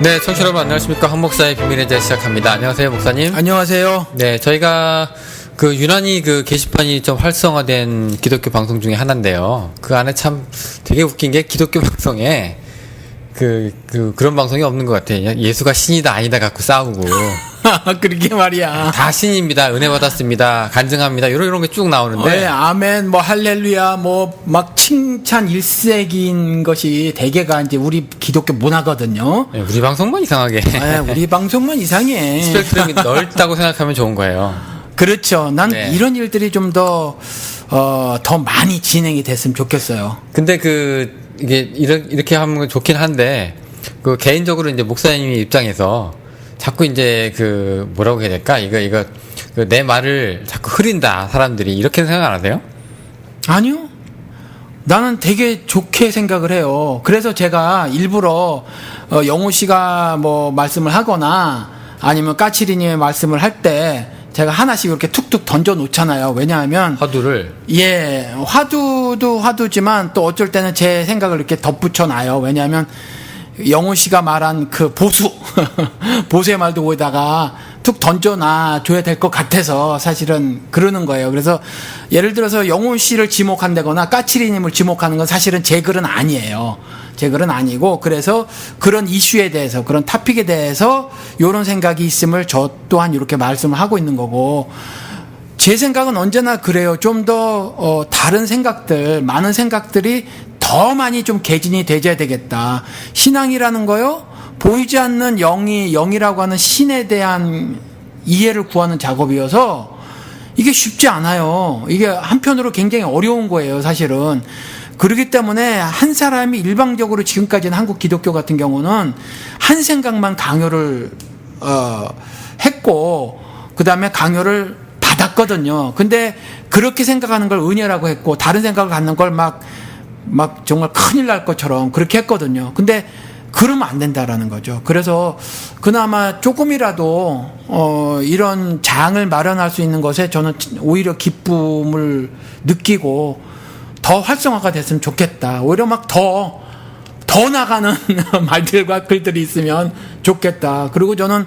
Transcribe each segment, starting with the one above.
네, 청취자 여러분 안녕하십니까. 한 목사의 비밀의 자 시작합니다. 안녕하세요, 목사님. 안녕하세요. 네, 저희가 유난히 게시판이 좀 활성화된 기독교 방송 중에 하나인데요. 그 안에 참 되게 웃긴 게 기독교 방송에 그런 방송이 없는 것 같아요. 예수가 신이다 아니다 갖고 싸우고. 그러게 말이야. 다 신입니다. 은혜 받았습니다. 간증합니다. 이런 게 쭉 나오는데. 네, 아멘, 할렐루야, 막 칭찬 일색인 것이 대개가 이제 우리 기독교 문화거든요. 네, 우리 방송만 이상하게. 네, 우리 방송만 이상해. 스펙트럼이 넓다고 생각하면 좋은 거예요. 그렇죠. 난 네. 이런 일들이 좀 더 많이 진행이 됐으면 좋겠어요. 근데 이게 이렇게 하면 좋긴 한데, 개인적으로 이제 목사님 입장에서 자꾸 이제 뭐라고 해야 될까? 이거 내 말을 자꾸 흐린다, 사람들이. 이렇게 생각 안 하세요? 아니요. 나는 되게 좋게 생각을 해요. 그래서 제가 일부러 영호 씨가 말씀을 하거나 아니면 까치리님의 말씀을 할 때 제가 하나씩 이렇게 툭툭 던져 놓잖아요. 왜냐하면 화두를. 예, 화두도 화두지만 또 어쩔 때는 제 생각을 이렇게 덧붙여 놔요. 왜냐하면 영호 씨가 말한 보수의 말도 거기다가 툭 던져놔 줘야 될 것 같아서 사실은 그러는 거예요. 그래서 예를 들어서 영호 씨를 지목한다거나 까치리님을 지목하는 건 사실은 제 글은 아니에요. 제 글은 아니고, 그래서 그런 이슈에 대해서, 그런 토픽에 대해서 이런 생각이 있음을 저 또한 이렇게 말씀을 하고 있는 거고, 제 생각은 언제나 그래요. 좀 더 다른 생각들, 많은 생각들이 더 많이 좀 개진이 되어야 되겠다. 신앙이라는 거요, 보이지 않는 영이라고 하는 신에 대한 이해를 구하는 작업이어서 이게 쉽지 않아요. 이게 한편으로 굉장히 어려운 거예요, 사실은. 그렇기 때문에 한 사람이 일방적으로 지금까지는 한국 기독교 같은 경우는 한 생각만 강요를 했고, 그 다음에 강요를 받았거든요. 근데 그렇게 생각하는 걸 은혜라고 했고, 다른 생각을 갖는 걸 막 정말 큰일 날 것처럼 그렇게 했거든요. 근데 그러면 안 된다라는 거죠. 그래서 그나마 조금이라도 이런 장을 마련할 수 있는 것에 저는 오히려 기쁨을 느끼고 더 활성화가 됐으면 좋겠다. 오히려 더 나가는 말들과 글들이 있으면 좋겠다. 그리고 저는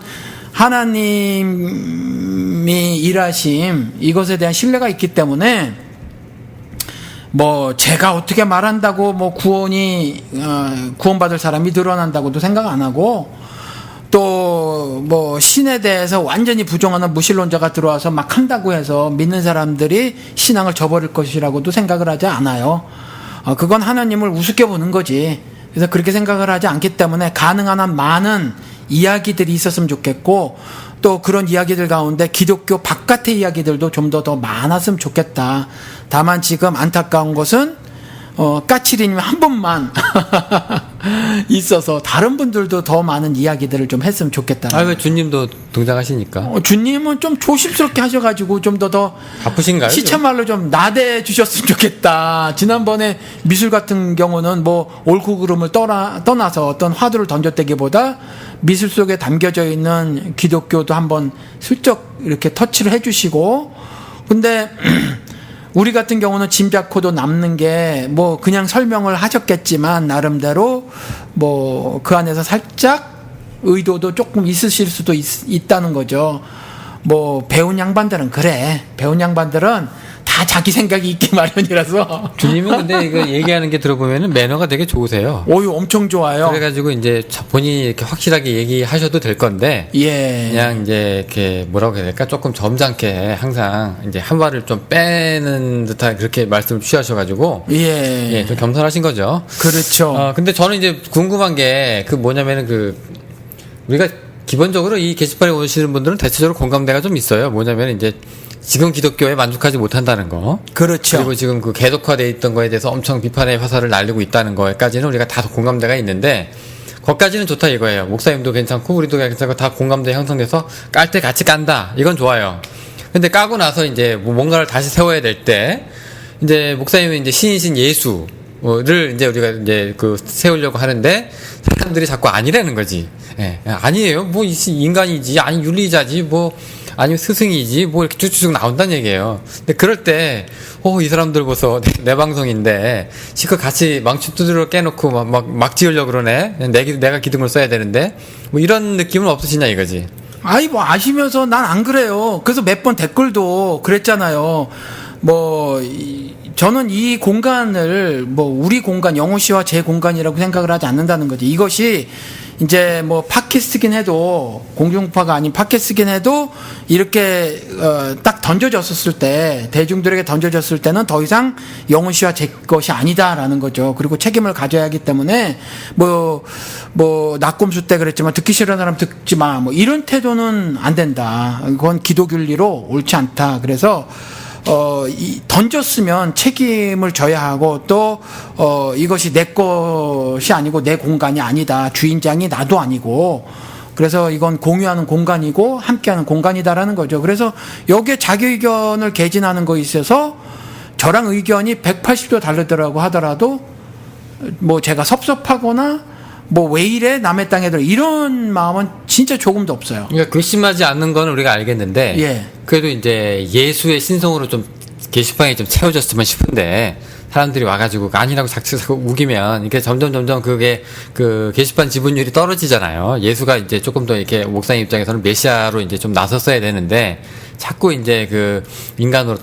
하나님이 일하심, 이것에 대한 신뢰가 있기 때문에 제가 어떻게 말한다고 구원받을 사람이 늘어난다고도 생각 안 하고, 또 신에 대해서 완전히 부정하는 무신론자가 들어와서 막 한다고 해서 믿는 사람들이 신앙을 저버릴 것이라고도 생각을 하지 않아요. 그건 하나님을 우습게 보는 거지. 그래서 그렇게 생각을 하지 않기 때문에 가능한 한 많은 이야기들이 있었으면 좋겠고, 또 그런 이야기들 가운데 기독교 바깥의 이야기들도 좀 더 많았으면 좋겠다. 다만 지금 안타까운 것은 까치리님 한 분만 있어서 다른 분들도 더 많은 이야기들을 좀 했으면 좋겠다. 왜 주님도 등장하시니까? 주님은 좀 조심스럽게 하셔가지고 좀 더 바쁘신가요? 시체말로 좀 나대 주셨으면 좋겠다. 지난번에 미술 같은 경우는 옳고 그름을 떠나서 어떤 화두를 던졌다기보다 미술 속에 담겨져 있는 기독교도 한번 슬쩍 이렇게 터치를 해주시고, 근데 우리 같은 경우는 짐작코도 남는 게 그냥 설명을 하셨겠지만 나름대로 그 안에서 살짝 의도도 조금 있으실 수도 있다는 거죠. 배운 양반들은 그래. 배운 양반들은 다 자기 생각이 있기 마련이라서. 주님은 근데 이거 얘기하는 게 들어보면은 매너가 되게 좋으세요. 오유 엄청 좋아요. 그래가지고 이제 본인이 이렇게 확실하게 얘기하셔도 될 건데, 예. 그냥 이제 이렇게 뭐라고 해야 될까, 조금 점잖게 항상 이제 한 발을 좀 빼는 듯한 그렇게 말씀을 취하셔가지고, 예, 좀 겸손하신 거죠. 그렇죠. 근데 저는 이제 궁금한 게 뭐냐면은 우리가 기본적으로 이 게시판에 오시는 분들은 대체적으로 공감대가 좀 있어요. 뭐냐면 이제 지금 기독교에 만족하지 못한다는 거. 그렇죠. 그리고 지금 개독화되어 있던 거에 대해서 엄청 비판의 화살을 날리고 있다는 거에까지는 우리가 다 공감대가 있는데, 거기까지는 좋다 이거예요. 목사님도 괜찮고 우리도 괜찮고 다 공감대 형성돼서 깔 때 같이 깐다. 이건 좋아요. 근데 까고 나서 이제 뭔가를 다시 세워야 될 때, 이제 목사님은 이제 신이신 예수를 이제 우리가 이제 세우려고 하는데, 사람들이 자꾸 아니라는 거지. 예, 아니에요. 인간이지, 아니 윤리자지, 아니면 스승이지, 이렇게 쭉쭉 나온다는 얘기예요. 근데 그럴 때, 이 사람들 보소. 내 방송인데, 실컷 같이 망치 두드려 깨놓고 막 지으려고 그러네. 내가 기둥을 써야 되는데. 뭐 이런 느낌은 없으시냐 이거지. 아이, 뭐, 아시면서 난 안 그래요. 그래서 몇 번 댓글도 그랬잖아요. 저는 이 공간을, 우리 공간, 영호 씨와 제 공간이라고 생각을 하지 않는다는 거지. 이것이, 이제 팟캐스트긴 해도, 공중파가 아닌 팟캐스트긴 해도, 이렇게, 딱 던져졌을 때, 대중들에게 던져졌을 때는 더 이상 영훈 씨와 제 것이 아니다라는 거죠. 그리고 책임을 가져야 하기 때문에, 낙곰수 때 그랬지만, 듣기 싫은 사람 듣지 마. 이런 태도는 안 된다. 그건 기독윤리로 옳지 않다. 그래서, 던졌으면 책임을 져야 하고 또 이것이 내 것이 아니고 내 공간이 아니다. 주인장이 나도 아니고 그래서 이건 공유하는 공간이고 함께하는 공간이다라는 거죠. 그래서 여기에 자기 의견을 개진하는 거에 있어서 저랑 의견이 180도 다르더라고 하더라도 제가 섭섭하거나 왜 이래 남의 땅에 들어 이런 마음은 진짜 조금도 없어요. 그러니까 괘씸하지 않는 건 우리가 알겠는데 예. 그래도 이제 예수의 신성으로 좀 게시판이 좀 채워졌으면 싶은데 사람들이 와가지고 아니라고 자꾸 우기면 이게 점점 그게 그 게시판 지분율이 떨어지잖아요. 예수가 이제 조금 더 이렇게 목사님 입장에서는 메시아로 이제 좀 나섰어야 되는데 자꾸 이제 그 인간으로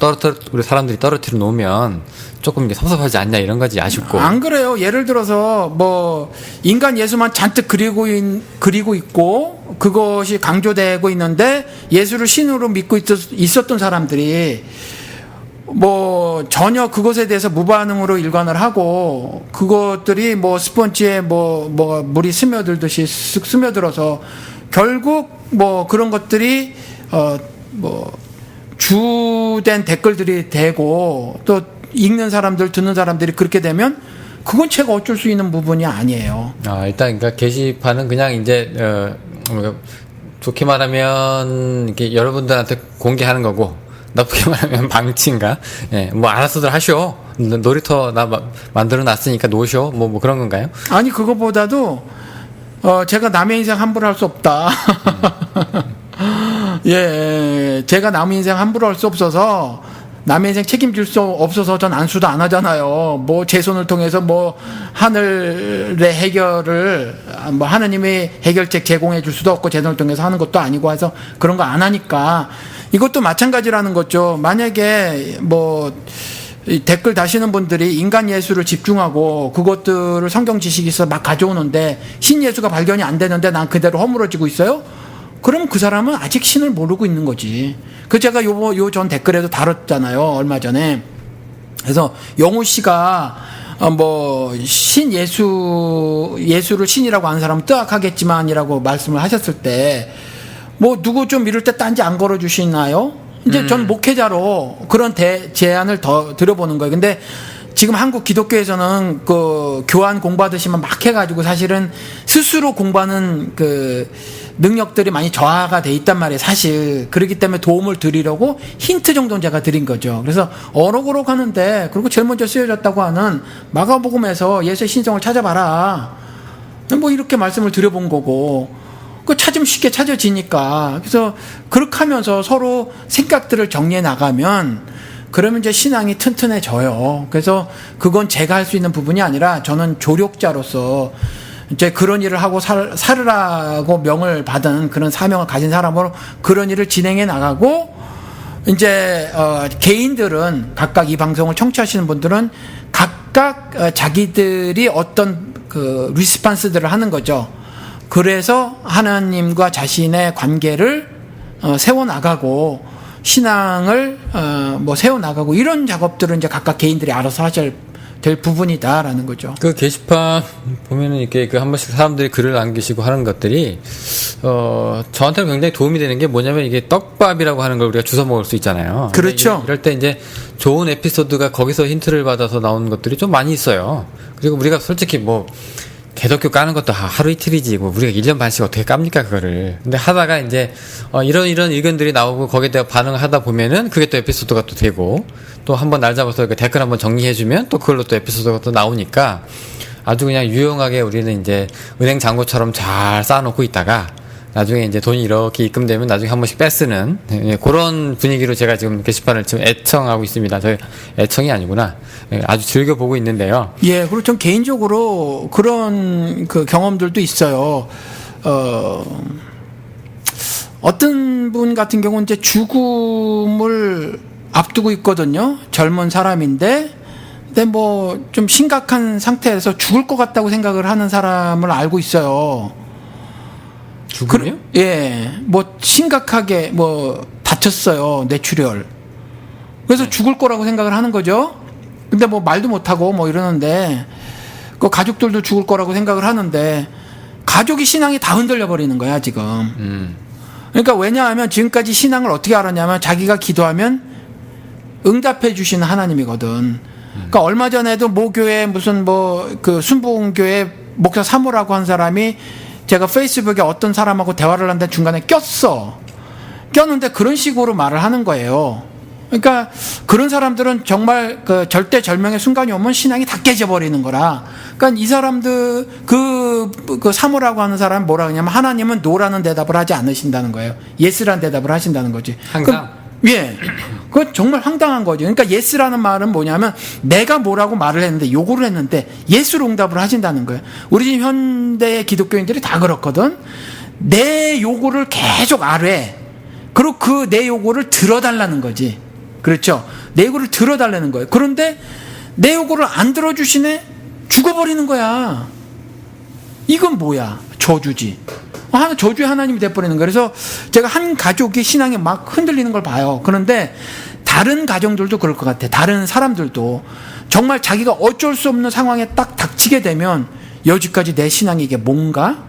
우리 사람들이 떨어뜨려 놓으면 조금 이제 섭섭하지 않냐 이런 거지. 아쉽고. 안 그래요. 예를 들어서 인간 예수만 잔뜩 그리고 있고 그것이 강조되고 있는데 예수를 신으로 믿고 있었던 사람들이 전혀 그것에 대해서 무반응으로 일관을 하고 그것들이 스펀지에 물이 스며들듯이 쓱 스며들어서 결국 그런 것들이 주된 댓글들이 되고 또 읽는 사람들 듣는 사람들이 그렇게 되면 그건 제가 어쩔 수 있는 부분이 아니에요. 일단 그러니까 게시판은 그냥 이제 좋게 말하면 이렇게 여러분들한테 공개하는 거고 나쁘게 말하면 방치인가? 예, 알아서들 하쇼. 놀이터 만들어 놨으니까 노쇼. 그런 건가요? 아니, 그거보다도, 제가 남의 인생 함부로 할 수 없다. 예, 제가 남의 인생 함부로 할 수 없어서, 남의 인생 책임질 수 없어서 전 안수도 안 하잖아요. 제 손을 통해서 하늘의 해결을, 하느님이 해결책 제공해 줄 수도 없고, 제 손을 통해서 하는 것도 아니고 해서 그런 거 안 하니까, 이것도 마찬가지라는 거죠. 만약에 이 댓글 다시는 분들이 인간 예수를 집중하고 그것들을 성경 지식이 있어 막 가져오는데 신 예수가 발견이 안 되는데 난 그대로 허물어지고 있어요? 그럼 그 사람은 아직 신을 모르고 있는 거지. 제가 요 전 댓글에도 다뤘잖아요. 얼마 전에. 그래서 영호 씨가 예수를 신이라고 하는 사람은 뜨악하겠지만이라고 말씀을 하셨을 때 누구 좀 이럴 때 딴지 안 걸어주시나요? 이제 전 목회자로 그런 제안을 더 드려보는 거예요. 근데 지금 한국 기독교에서는 교환 공부하듯이만 막 해가지고 사실은 스스로 공부하는 능력들이 많이 저하가 돼 있단 말이에요. 사실. 그렇기 때문에 도움을 드리려고 힌트 정도는 제가 드린 거죠. 그래서 어록어록 하는데 그리고 제일 먼저 쓰여졌다고 하는 마가복음에서 예수의 신성을 찾아봐라. 이렇게 말씀을 드려본 거고 찾으면 쉽게 찾아지니까. 그래서 그렇게 하면서 서로 생각들을 정리해 나가면 그러면 이제 신앙이 튼튼해져요. 그래서 그건 제가 할 수 있는 부분이 아니라 저는 조력자로서 이제 그런 일을 하고 살으라고 명을 받은 그런 사명을 가진 사람으로 그런 일을 진행해 나가고 이제 개인들은 각각 이 방송을 청취하시는 분들은 각각 자기들이 어떤 리스판스들을 하는 거죠. 그래서 하나님과 자신의 관계를 세워나가고 신앙을 세워나가고 이런 작업들은 이제 각각 개인들이 알아서 하셔야 될 부분이다라는 거죠. 그 게시판 보면은 이렇게 한 번씩 사람들이 글을 남기시고 하는 것들이 저한테는 굉장히 도움이 되는 게 뭐냐면 이게 떡밥이라고 하는 걸 우리가 주워 먹을 수 있잖아요. 그렇죠. 이럴 때 이제 좋은 에피소드가 거기서 힌트를 받아서 나오는 것들이 좀 많이 있어요. 그리고 우리가 솔직히 개독교 까는 것도 하루 이틀이지 우리가 1년 반씩 어떻게 깝니까 그거를. 근데 하다가 이제 이런 의견들이 나오고 거기에 대해 반응을 하다 보면은 그게 또 에피소드가 또 되고 또 한번 날 잡아서 댓글 한번 정리해주면 또 그걸로 또 에피소드가 또 나오니까 아주 그냥 유용하게 우리는 이제 은행 잔고처럼 잘 쌓아놓고 있다가 나중에 이제 돈이 이렇게 입금되면 나중에 한 번씩 뺏쓰는 그런 분위기로 제가 지금 게시판을 지금 애청하고 있습니다. 저희 애청이 아니구나. 아주 즐겨 보고 있는데요. 예, 그리고 전 개인적으로 그런 그 경험들도 있어요. 어떤 분 같은 경우는 이제 죽음을 앞두고 있거든요. 젊은 사람인데, 근데 뭐 좀 심각한 상태에서 죽을 것 같다고 생각을 하는 사람을 알고 있어요. 죽음이요? 예, 뭐 심각하게 뭐 다쳤어요, 뇌출혈. 그래서 죽을 거라고 생각을 하는 거죠. 근데 뭐 말도 못하고 뭐 이러는데, 그 가족들도 죽을 거라고 생각을 하는데, 가족이 신앙이 다 흔들려 버리는 거야 지금. 그러니까 왜냐하면 지금까지 신앙을 어떻게 알았냐면 자기가 기도하면 응답해 주시는 하나님이거든. 그러니까 얼마 전에도 모교회 무슨 뭐 그 순복음교회 목사 사모라고 한 사람이 제가 페이스북에 어떤 사람하고 대화를 하는데 중간에 꼈는데 그런 식으로 말을 하는 거예요. 그러니까 그런 사람들은 정말 그 절대절명의 순간이 오면 신앙이 다 깨져버리는 거라. 그러니까 이 사람들 그 사모라고 하는 사람은 뭐라 그러냐면 하나님은 노라는 대답을 하지 않으신다는 거예요. 예스라는 대답을 하신다는 거지. 항상? 예. 그건 정말 황당한 거죠. 그러니까 예스라는 말은 뭐냐면 내가 뭐라고 말을 했는데 요구를 했는데 예스로 응답을 하신다는 거예요. 우리 지금 현대 기독교인들이 다 그렇거든. 내 요구를 계속 아뢰. 그리고 그 내 요구를 들어달라는 거지. 그렇죠. 내 요구를 들어달라는 거예요. 그런데 내 요구를 안 들어주시네? 죽어버리는 거야. 이건 뭐야? 저주지. 저주의 하나님이 돼버리는 거예요. 그래서 제가 한 가족이 신앙에 막 흔들리는 걸 봐요. 그런데 다른 가정들도 그럴 것 같아. 다른 사람들도 정말 자기가 어쩔 수 없는 상황에 딱 닥치게 되면 여지까지 내 신앙이 이게 뭔가?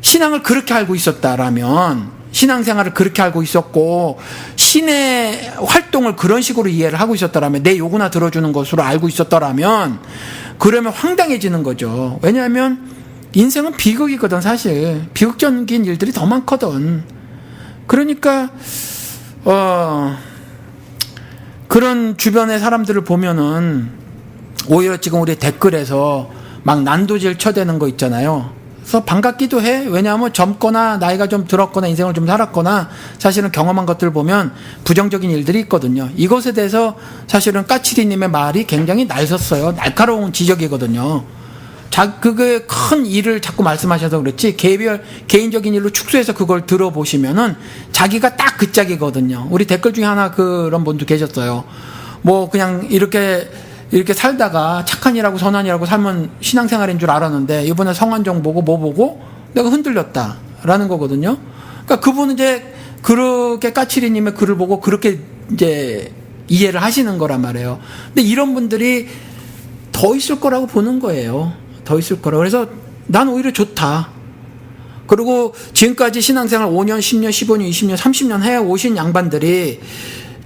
신앙을 그렇게 알고 있었다라면, 신앙생활을 그렇게 알고 있었고 신의 활동을 그런 식으로 이해를 하고 있었다라면, 내 요구나 들어주는 것으로 알고 있었더라면 그러면 황당해지는 거죠. 왜냐하면 인생은 비극이거든. 사실 비극적인 일들이 더 많거든. 그러니까 그런 주변의 사람들을 보면은 오히려 지금 우리 댓글에서 막 난도질 쳐대는 거 있잖아요. 그래서 반갑기도 해. 왜냐하면 젊거나 나이가 좀 들었거나 인생을 좀 살았거나 사실은 경험한 것들을 보면 부정적인 일들이 있거든요. 이것에 대해서 사실은 까치리님의 말이 굉장히 날섰어요. 날카로운 지적이거든요. 그게 큰 일을 자꾸 말씀하셔서 그렇지 개인적인 일로 축소해서 그걸 들어보시면은 자기가 딱 그 짝이거든요. 우리 댓글 중에 하나 그런 분도 계셨어요. 뭐 그냥 이렇게 살다가 착한 일하고 선한 일하고 살면 신앙생활인 줄 알았는데 이번에 성한정 보고 뭐 보고 내가 흔들렸다라는 거거든요. 그러니까 그분은 이제 그렇게 까치리님의 글을 보고 그렇게 이제 이해를 하시는 거란 말이에요. 근데 이런 분들이 더 있을 거라고 보는 거예요. 더 있을 거라고. 그래서 난 오히려 좋다. 그리고 지금까지 신앙생활 5년, 10년, 15년, 20년, 30년 해 오신 양반들이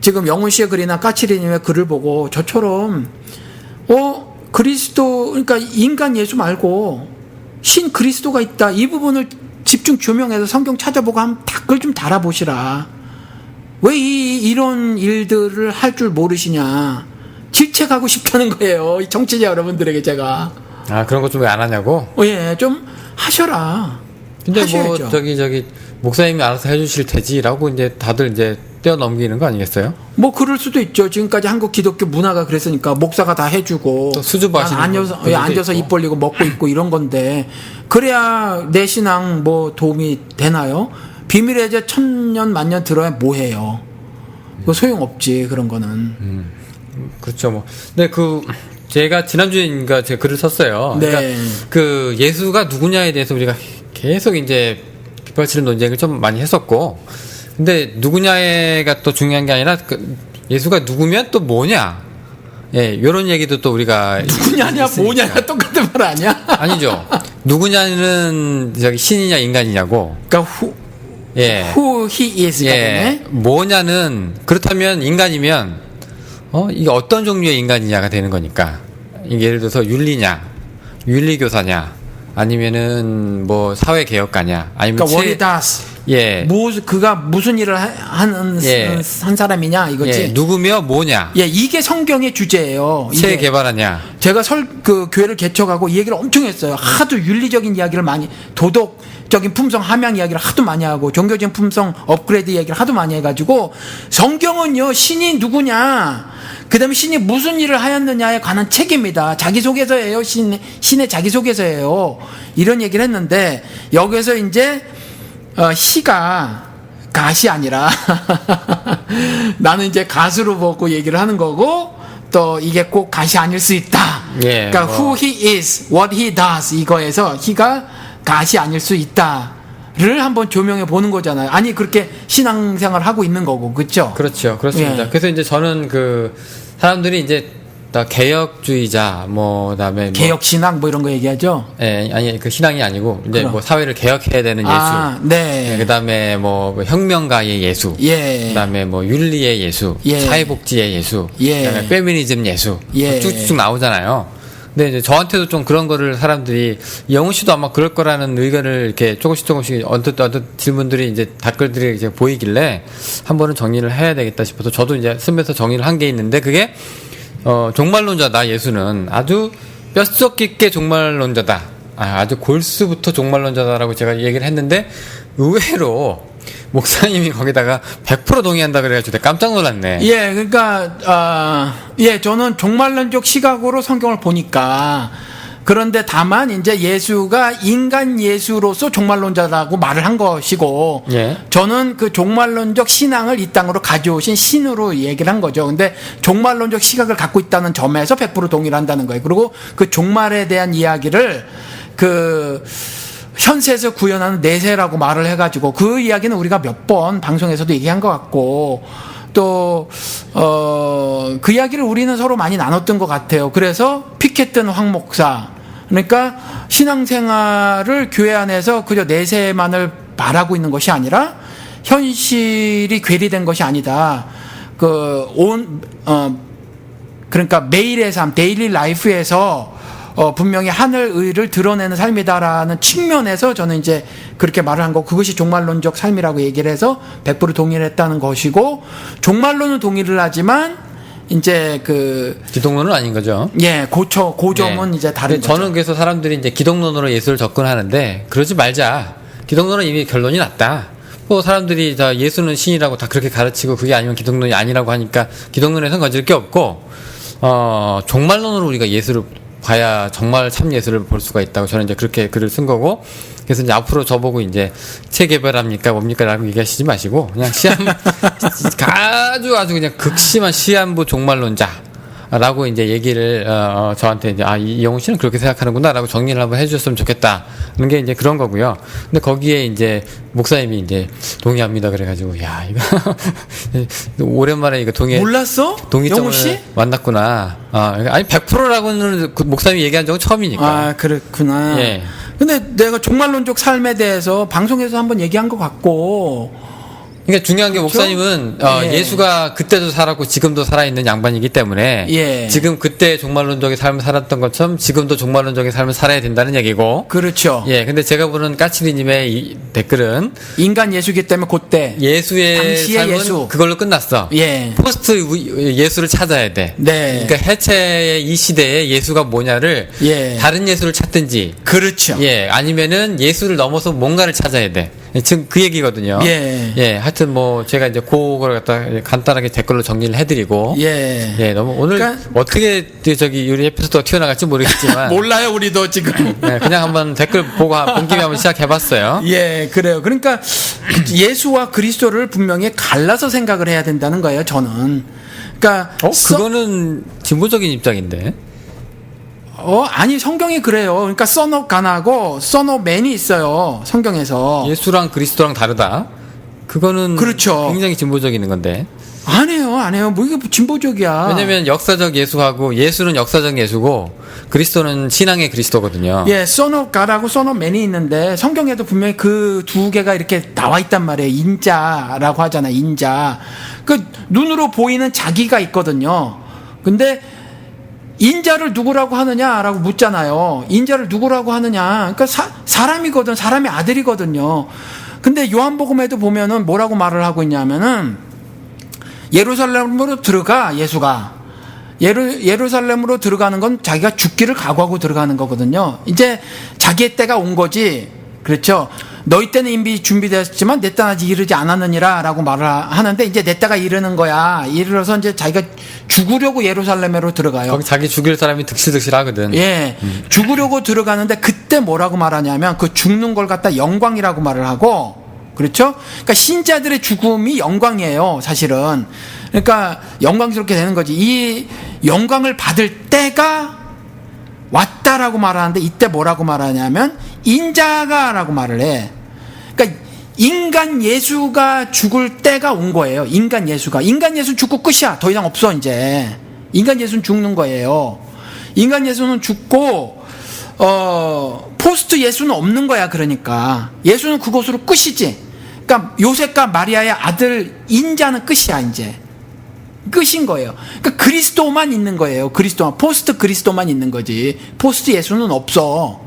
지금 영훈 씨의 글이나 까치리님의 글을 보고 저처럼 그리스도, 그러니까 인간 예수 말고 신 그리스도가 있다. 이 부분을 집중 조명해서 성경 찾아보고 한번 댓글 좀 달아보시라. 왜 이런 일들을 할 줄 모르시냐. 질책하고 싶다는 거예요. 이 정치자 여러분들에게 제가. 그런 거 좀 왜 안 하냐고? 예, 좀 하셔라. 근데 하셔야죠. 뭐 저기 목사님이 알아서 해주실 테지라고 이제 다들 이제 뛰어넘기는 거 아니겠어요? 뭐 그럴 수도 있죠. 지금까지 한국 기독교 문화가 그랬으니까 목사가 다 해주고 또 수줍어 하시는 앉아서 입 벌리고 먹고 있고 이런 건데 그래야 내 신앙 뭐 도움이 되나요? 비밀의 제 1000년 만년 들어야 뭐해요? 뭐 소용없지 그런 거는. 그렇죠. 뭐 근데 제가 지난주인가 제가 글을 썼어요. 네. 그러니까 그 예수가 누구냐에 대해서 우리가 계속 이제 빗발치는 논쟁을 좀 많이 했었고, 근데 누구냐가 또 중요한 게 아니라 예수가 누구면 또 뭐냐, 요런 얘기도 또 우리가 누구냐냐 뭐냐가 똑같은 말 아니야? 아니죠. 누구냐는 저기 신이냐 인간이냐고. 그러니까 who he is가 되네. 뭐냐는 그렇다면 인간이면 이게 어떤 종류의 인간이냐가 되는 거니까. 이게 예를 들어서 윤리냐, 윤리교사냐, 아니면은 뭐 사회개혁가냐, 아니면 그러니까 what he does. 예. 그가 무슨 일을 하는 예. 한 사람이냐 이거지. 예. 누구며 뭐냐. 예, 이게 성경의 주제예요. 새 이게. 개발하냐. 제가 교회를 개척하고 이 얘기를 엄청 했어요. 하도 윤리적인 이야기를 많이, 도덕적인 품성 함양 이야기를 하도 많이 하고, 종교적인 품성 업그레이드 이야기를 하도 많이 해가지고, 성경은요, 신이 누구냐, 그 다음에 신이 무슨 일을 하였느냐에 관한 책입니다. 자기소개서예요. 신의 자기소개서예요. 이런 얘기를 했는데, 여기서 이제, 시가 가시 아니라, 나는 이제 가수로 보고 얘기를 하는 거고, 또 이게 꼭 가시 아닐 수 있다. 예, 그러니까 who he is, what he does 이거에서 he가 가시 아닐 수 있다를 한번 조명해 보는 거잖아요. 아니 그렇게 신앙생활을 하고 있는 거고, 그렇죠? 그렇죠, 그렇습니다. 예. 그래서 이제 저는 사람들이 이제 다 개혁주의자, 그다음에 개혁 신앙 이런 거 얘기하죠. 예, 아니 그 신앙이 아니고 이제 그럼. 사회를 개혁해야 되는 예수. 네. 예, 그다음에 혁명가의 예수. 예. 그다음에 윤리의 예수, 예. 사회복지의 예수, 예. 그다음에 페미니즘 예수. 예. 쭉쭉 나오잖아요. 근데 이제 저한테도 좀 그런 거를 사람들이 영훈 씨도 아마 그럴 거라는 의견을 이렇게 조금씩 언뜻 질문들이 이제 댓글들이 이제 보이길래 한 번은 정리를 해야 되겠다 싶어서 저도 이제 쓰면서 정리를 한 게 있는데 그게 종말론자다. 예수는 아주 뼛속 깊게 종말론자다. 아주 골수부터 종말론자다라고 제가 얘기를 했는데 의외로 목사님이 거기다가 100% 동의한다 그래가지고 내가 깜짝 놀랐네. 예, 그러니까 저는 종말론적 시각으로 성경을 보니까, 그런데 다만 이제 예수가 인간 예수로서 종말론자라고 말을 한 것이고, 예. 저는 그 종말론적 신앙을 이 땅으로 가져오신 신으로 얘기를 한 거죠. 근데 종말론적 시각을 갖고 있다는 점에서 100% 동의를 한다는 거예요. 그리고 그 종말에 대한 이야기를 현세에서 구현하는 내세라고 말을 해가지고, 그 이야기는 우리가 몇 번 방송에서도 얘기한 것 같고, 또 그 이야기를 우리는 서로 많이 나눴던 것 같아요. 그래서 피켓든 황 목사, 그러니까 신앙생활을 교회 안에서 그저 내세만을 바라고 있는 것이 아니라 현실이 괴리된 것이 아니다. 그러니까 매일의 삶, 데일리 라이프에서 분명히 하늘의를 드러내는 삶이다라는 측면에서 저는 이제 그렇게 말을 한 거, 그것이 종말론적 삶이라고 얘기를 해서 100% 동의를 했다는 것이고, 종말론은 동의를 하지만 이제 기독론은 아닌 거죠. 예, 고점은 네. 이제 다른 거죠. 저는 그래서 사람들이 이제 기독론으로 예수를 접근하는데 그러지 말자. 기독론은 이미 결론이 났다. 사람들이 다 예수는 신이라고 다 그렇게 가르치고 그게 아니면 기독론이 아니라고 하니까 기독론에선 건질 게 없고, 종말론으로 우리가 예수를 봐야 정말 참 예수를 볼 수가 있다고 저는 이제 그렇게 글을 쓴 거고, 그래서 이제 앞으로 저보고 이제 책 개발합니까 뭡니까 라고 얘기하시지 마시고 그냥 아주 그냥 극심한 시한부 종말론자라고 이제 얘기를 저한테 이제 이영훈 씨는 그렇게 생각하는구나라고 정리를 한번 해주셨으면 좋겠다는 게 이제 그런 거고요. 근데 거기에 이제 목사님이 이제 동의합니다 그래가지고 야 이거 오랜만에 이거 몰랐어? 동의점을 영훈 씨? 만났구나. 아니 100%라고는 그 목사님이 얘기한 적은 처음이니까. 아, 그렇구나. 예. 근데 내가 종말론적 삶에 대해서 방송에서 한번 얘기한 것 같고, 그러니까 중요한 게 그렇죠? 목사님은 예. 예수가 그때도 살았고 지금도 살아있는 양반이기 때문에 예. 지금 그때 종말론적인 삶을 살았던 것처럼 지금도 종말론적인 삶을 살아야 된다는 얘기고. 그렇죠. 예, 근데 제가 보는 까치리님의 이 댓글은 인간 예수기 때문에 그때 예수의 당시의 삶은 예수. 그걸로 끝났어. 예. 포스트 예수를 찾아야 돼. 네. 그러니까 해체의 이 시대에 예수가 뭐냐를 예. 다른 예수를 찾든지. 그렇죠. 예, 아니면은 예수를 넘어서 뭔가를 찾아야 돼. 지금 그 얘기거든요. 예. 예, 하여튼 제가 이제 그걸 갖다 간단하게 댓글로 정리를 해드리고. 예. 예, 너무 오늘 그러니까 어떻게 우리 에피소드가 튀어나갈지 모르겠지만. 몰라요, 우리도 지금. 예, 그냥 한번 댓글 보고 본 김에 한번 시작해봤어요. 예, 그래요. 그러니까 예수와 그리스도를 분명히 갈라서 생각을 해야 된다는 거예요, 저는. 그러니까 그거는 진보적인 입장인데. 아니 성경이 그래요. 그러니까 son of God하고 son of man이 있어요. 성경에서. 예수랑 그리스도랑 다르다. 그거는 그렇죠. 굉장히 진보적인 건데. 안 해요. 뭐 이게 진보적이야. 왜냐면 역사적 예수하고 예수는 역사적 예수고 그리스도는 신앙의 그리스도거든요. 예, son of God하고 son of man이 있는데 성경에도 분명히 그 두 개가 이렇게 나와 있단 말이에요. 인자라고 하잖아. 인자. 그 눈으로 보이는 자기가 있거든요. 근데 인자를 누구라고 하느냐라고 묻잖아요. 인자를 누구라고 하느냐. 그러니까 사람이거든. 사람의 아들이거든요. 근데 요한복음에도 보면은 뭐라고 말을 하고 있냐면은 예루살렘으로 들어가 예수가 예루살렘으로 들어가는 건 자기가 죽기를 각오하고 들어가는 거거든요. 이제 자기의 때가 온 거지. 그렇죠. 너희 때는 이미 준비되었지만 내 때는 아직 이르지 않았느니라 라고 말을 하는데 이제 내 때가 이르는 거야. 이르러서 이제 자기가 죽으려고 예루살렘으로 들어가요. 거기 자기 죽일 사람이 득실득실하거든. 예. 죽으려고 들어가는데 그때 뭐라고 말하냐면 그 죽는 걸 갖다 영광이라고 말을 하고 그렇죠? 그러니까 신자들의 죽음이 영광이에요, 사실은. 그러니까 영광스럽게 되는 거지. 이 영광을 받을 때가 왔다라고 말하는데 이때 뭐라고 말하냐면 인자가라고 말을 해. 그러니까 인간 예수가 죽을 때가 온 거예요. 인간 예수는 죽고 끝이야. 더 이상 없어 이제. 인간 예수는 죽는 거예요. 인간 예수는 죽고 포스트 예수는 없는 거야. 그러니까 예수는 그것으로 끝이지. 그러니까 요셉과 마리아의 아들 인자는 끝이야 이제. 끝인 거예요. 그러니까 그리스도만 있는 거예요. 포스트 그리스도만 있는 거지. 포스트 예수는 없어.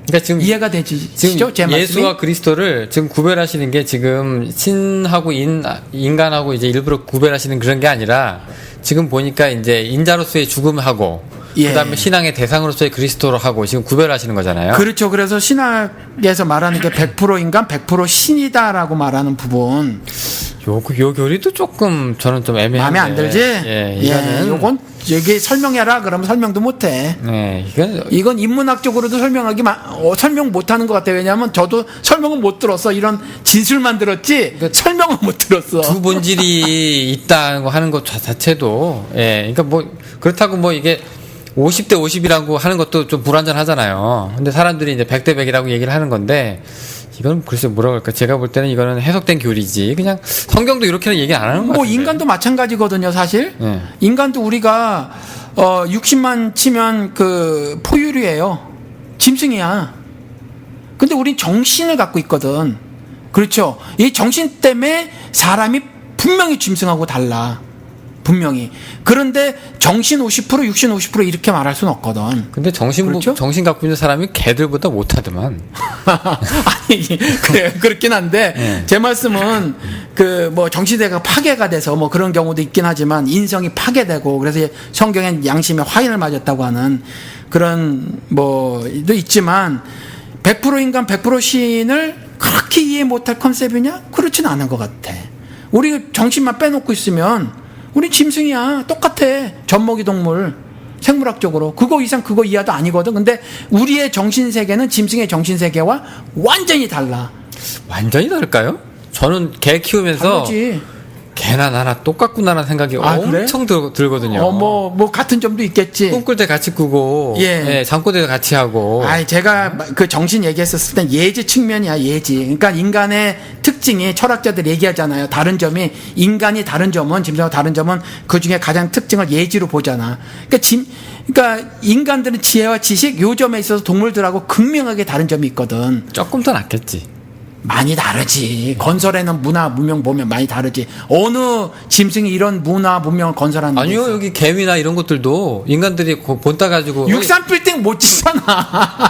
그러니까 지금 이해가 되시죠? 지금 제 말씀이? 예수와 그리스도를 지금 구별하시는 게 지금 신하고 인간하고 이제 일부러 구별하시는 그런 게 아니라 지금 보니까 이제 인자로서의 죽음하고 예. 그다음에 신앙의 대상으로서의 그리스도로 하고 지금 구별하시는 거잖아요. 그렇죠. 그래서 신학에서 말하는 게 100% 인간, 100% 신이다라고 말하는 부분. 요 교리도 조금 저는 좀 애매한데. 마음에 안 들지? 예, 이거는 요건 여기 설명해라. 그러면 설명도 못 해. 네, 이건 인문학적으로도 설명 못 하는 것 같아요. 왜냐하면 저도 설명은 못 들었어. 이런 진술만 들었지 설명은 못 들었어. 두 본질이 있다고 하는 것 자체도 예, 그러니까 뭐 그렇다고 뭐 이게 50대 50이라고 하는 것도 좀 불완전하잖아요. 근데 사람들이 이제 100대 100이라고 얘기를 하는 건데 이건 글쎄 뭐라고 할까? 제가 볼 때는 이거는 해석된 교리지. 그냥 성경도 이렇게는 얘기 안 하는 거 같아요. 뭐 인간도 마찬가지거든요, 사실. 네. 인간도 우리가 60만 치면 그 포유류예요. 짐승이야. 근데 우린 정신을 갖고 있거든. 그렇죠. 이 정신 때문에 사람이 분명히 짐승하고 달라. 분명히. 그런데 정신 50%, 육신 50% 이렇게 말할 수는 없거든. 근데 정신 갖고 있는 사람이 개들보다 못하더만. 아니, 그렇긴 한데, 네. 제 말씀은, 뭐, 정신세계가 파괴가 돼서 뭐 그런 경우도 있긴 하지만, 인성이 파괴되고, 그래서 성경엔 양심에 화인을 맞았다고 하는 그런, 도 있지만, 100% 인간, 100% 신을 그렇게 이해 못할 컨셉이냐? 그렇지는 않은 것 같아. 우리 정신만 빼놓고 있으면, 우리 짐승이야. 똑같아. 젖먹이 동물. 생물학적으로. 그거 이상 그거 이하도 아니거든. 근데 우리의 정신세계는 짐승의 정신세계와 완전히 달라. 완전히 다를까요? 저는 개 키우면서 다르지. 개나 나나 똑같구나라는 생각이 엄청 들거든요. 뭐 같은 점도 있겠지. 꿈꿀 때 같이 꾸고, 예. 잠꼬대도 같이 하고. 제가 그 정신 얘기했었을 땐 예지 측면이야, 예지. 그러니까 인간의 특징이 철학자들 얘기하잖아요. 다른 점이, 인간이 다른 점은, 짐승하고 다른 점은 그 중에 가장 특징을 예지로 보잖아. 그러니까 인간들은 지혜와 지식, 요 점에 있어서 동물들하고 극명하게 다른 점이 있거든. 조금 더 낫겠지. 많이 다르지. 건설에는 문화, 문명 보면 많이 다르지. 어느 짐승이 이런 문화, 문명을 건설하는 아니요, 있어? 여기 개미나 이런 것들도 인간들이 본따 가지고. 63빌딩 못 치잖아.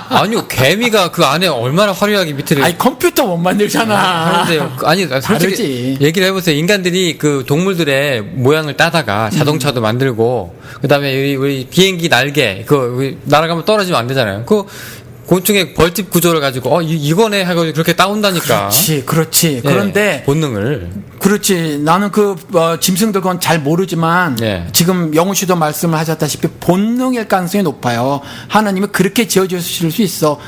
아니요, 개미가 그 안에 얼마나 화려하게 밑을. 아니, 컴퓨터 못 만들잖아. 하는데요. 아니, 솔직히 다르지. 얘기를 해보세요. 인간들이 그 동물들의 모양을 따다가 자동차도 만들고, 그 다음에 우리 비행기 날개, 날아가면 떨어지면 안 되잖아요. 곤충의 벌집 구조를 가지고 이거네 하고 그렇게 따온다니까. 그렇지. 예, 그런데 본능을. 그렇지. 나는 짐승들 건 잘 모르지만 예. 지금 영우 씨도 말씀을 하셨다시피 본능일 가능성이 높아요. 하나님이 그렇게 지어주실 수 있어.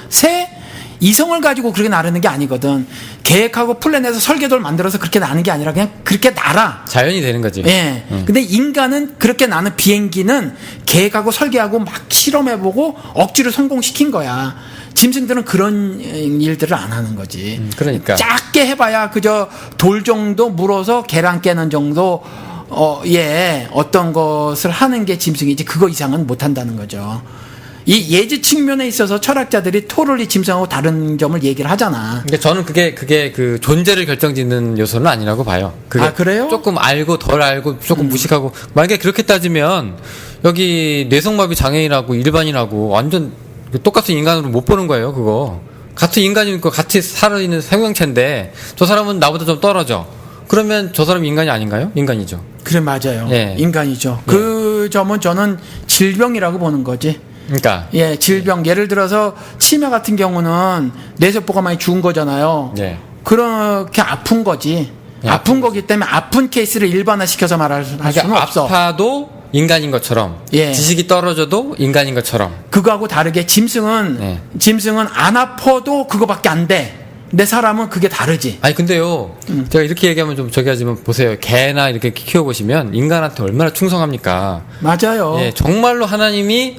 이성을 가지고 그렇게 나르는 게 아니거든. 계획하고 플랜해서 설계도를 만들어서 그렇게 나는 게 아니라 그냥 그렇게 날아. 자연이 되는 거지. 예. 근데 인간은 그렇게 나는 비행기는 계획하고 설계하고 막 실험해보고 억지로 성공시킨 거야. 짐승들은 그런 일들을 안 하는 거지. 그러니까. 작게 해봐야 그저 돌 정도 물어서 계란 깨는 정도, 어떤 것을 하는 게 짐승이지 그거 이상은 못 한다는 거죠. 이 예지 측면에 있어서 철학자들이 토럴리 짐승하고 다른 점을 얘기를 하잖아. 그러니까 저는 그게 그 존재를 결정짓는 요소는 아니라고 봐요. 그래요? 조금 알고 덜 알고 조금 무식하고 만약에 그렇게 따지면 여기 뇌성마비 장애인하고 일반인하고 완전 똑같은 인간으로 못 보는 거예요. 그거 같은 인간이고 같이 살아있는 생명체인데 저 사람은 나보다 좀 떨어져. 그러면 저 사람이 인간이 아닌가요? 인간이죠. 그래, 맞아요. 예. 인간이죠. 그 점은 저는 질병이라고 보는 거지. 그러니까 예, 질병. 예를 들어서 치매 같은 경우는 뇌세포가 많이 죽은 거잖아요. 예. 그렇게 아픈 거지. 예, 아픈 거기 때문에 아픈 케이스를 일반화시켜서 말할 수는 그러니까 없어. 아파도 인간인 것처럼 예. 지식이 떨어져도 인간인 것처럼. 그거하고 다르게 짐승은 예. 안 아파도 그거밖에 안 돼. 내 사람은 그게 다르지. 아니 근데요 제가 이렇게 얘기하면 좀 저기 하지만 보세요. 개나 이렇게 키워보시면 인간한테 얼마나 충성합니까? 맞아요. 예, 정말로 하나님이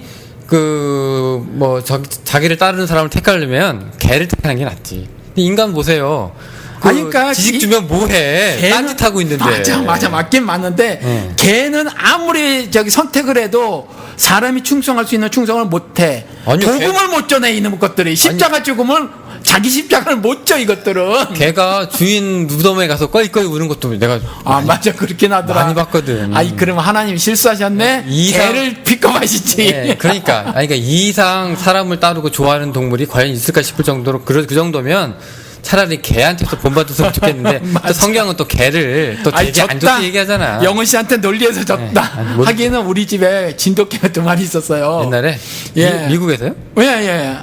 자기를 따르는 사람을 택하려면 개를 택하는 게 낫지. 근데 인간 보세요. 그러니까 지식 주면 뭐해? 딴짓하고 있는데. 맞아, 맞긴 맞는데 개는 아무리 선택을 해도 사람이 충성할 수 있는 충성을 못해. 아니요, 복음을 못 전해 이놈 것들이 십자가 죽음을 자기 십자가를 못 져 이것들은. 개가 주인 무덤에 가서 꺼이꺼이 우는 것도 내가 맞아, 그렇긴 하더라. 많이 봤거든. 그럼 하나님 실수하셨네. 개를 비껴마시지. 네, 그러니까 이 이상 사람을 따르고 좋아하는 동물이 과연 있을까 싶을 정도로 그 정도면. 차라리 개한테서 본받았으면 좋겠는데 또 성경은 또 개를 또 되게 안 좋게 얘기하잖아. 영훈 씨한테 논리에서 졌다. 네. 하기는 우리 집에 진돗개가 2마리 있었어요. 옛날에 예. 미국에서요? 예.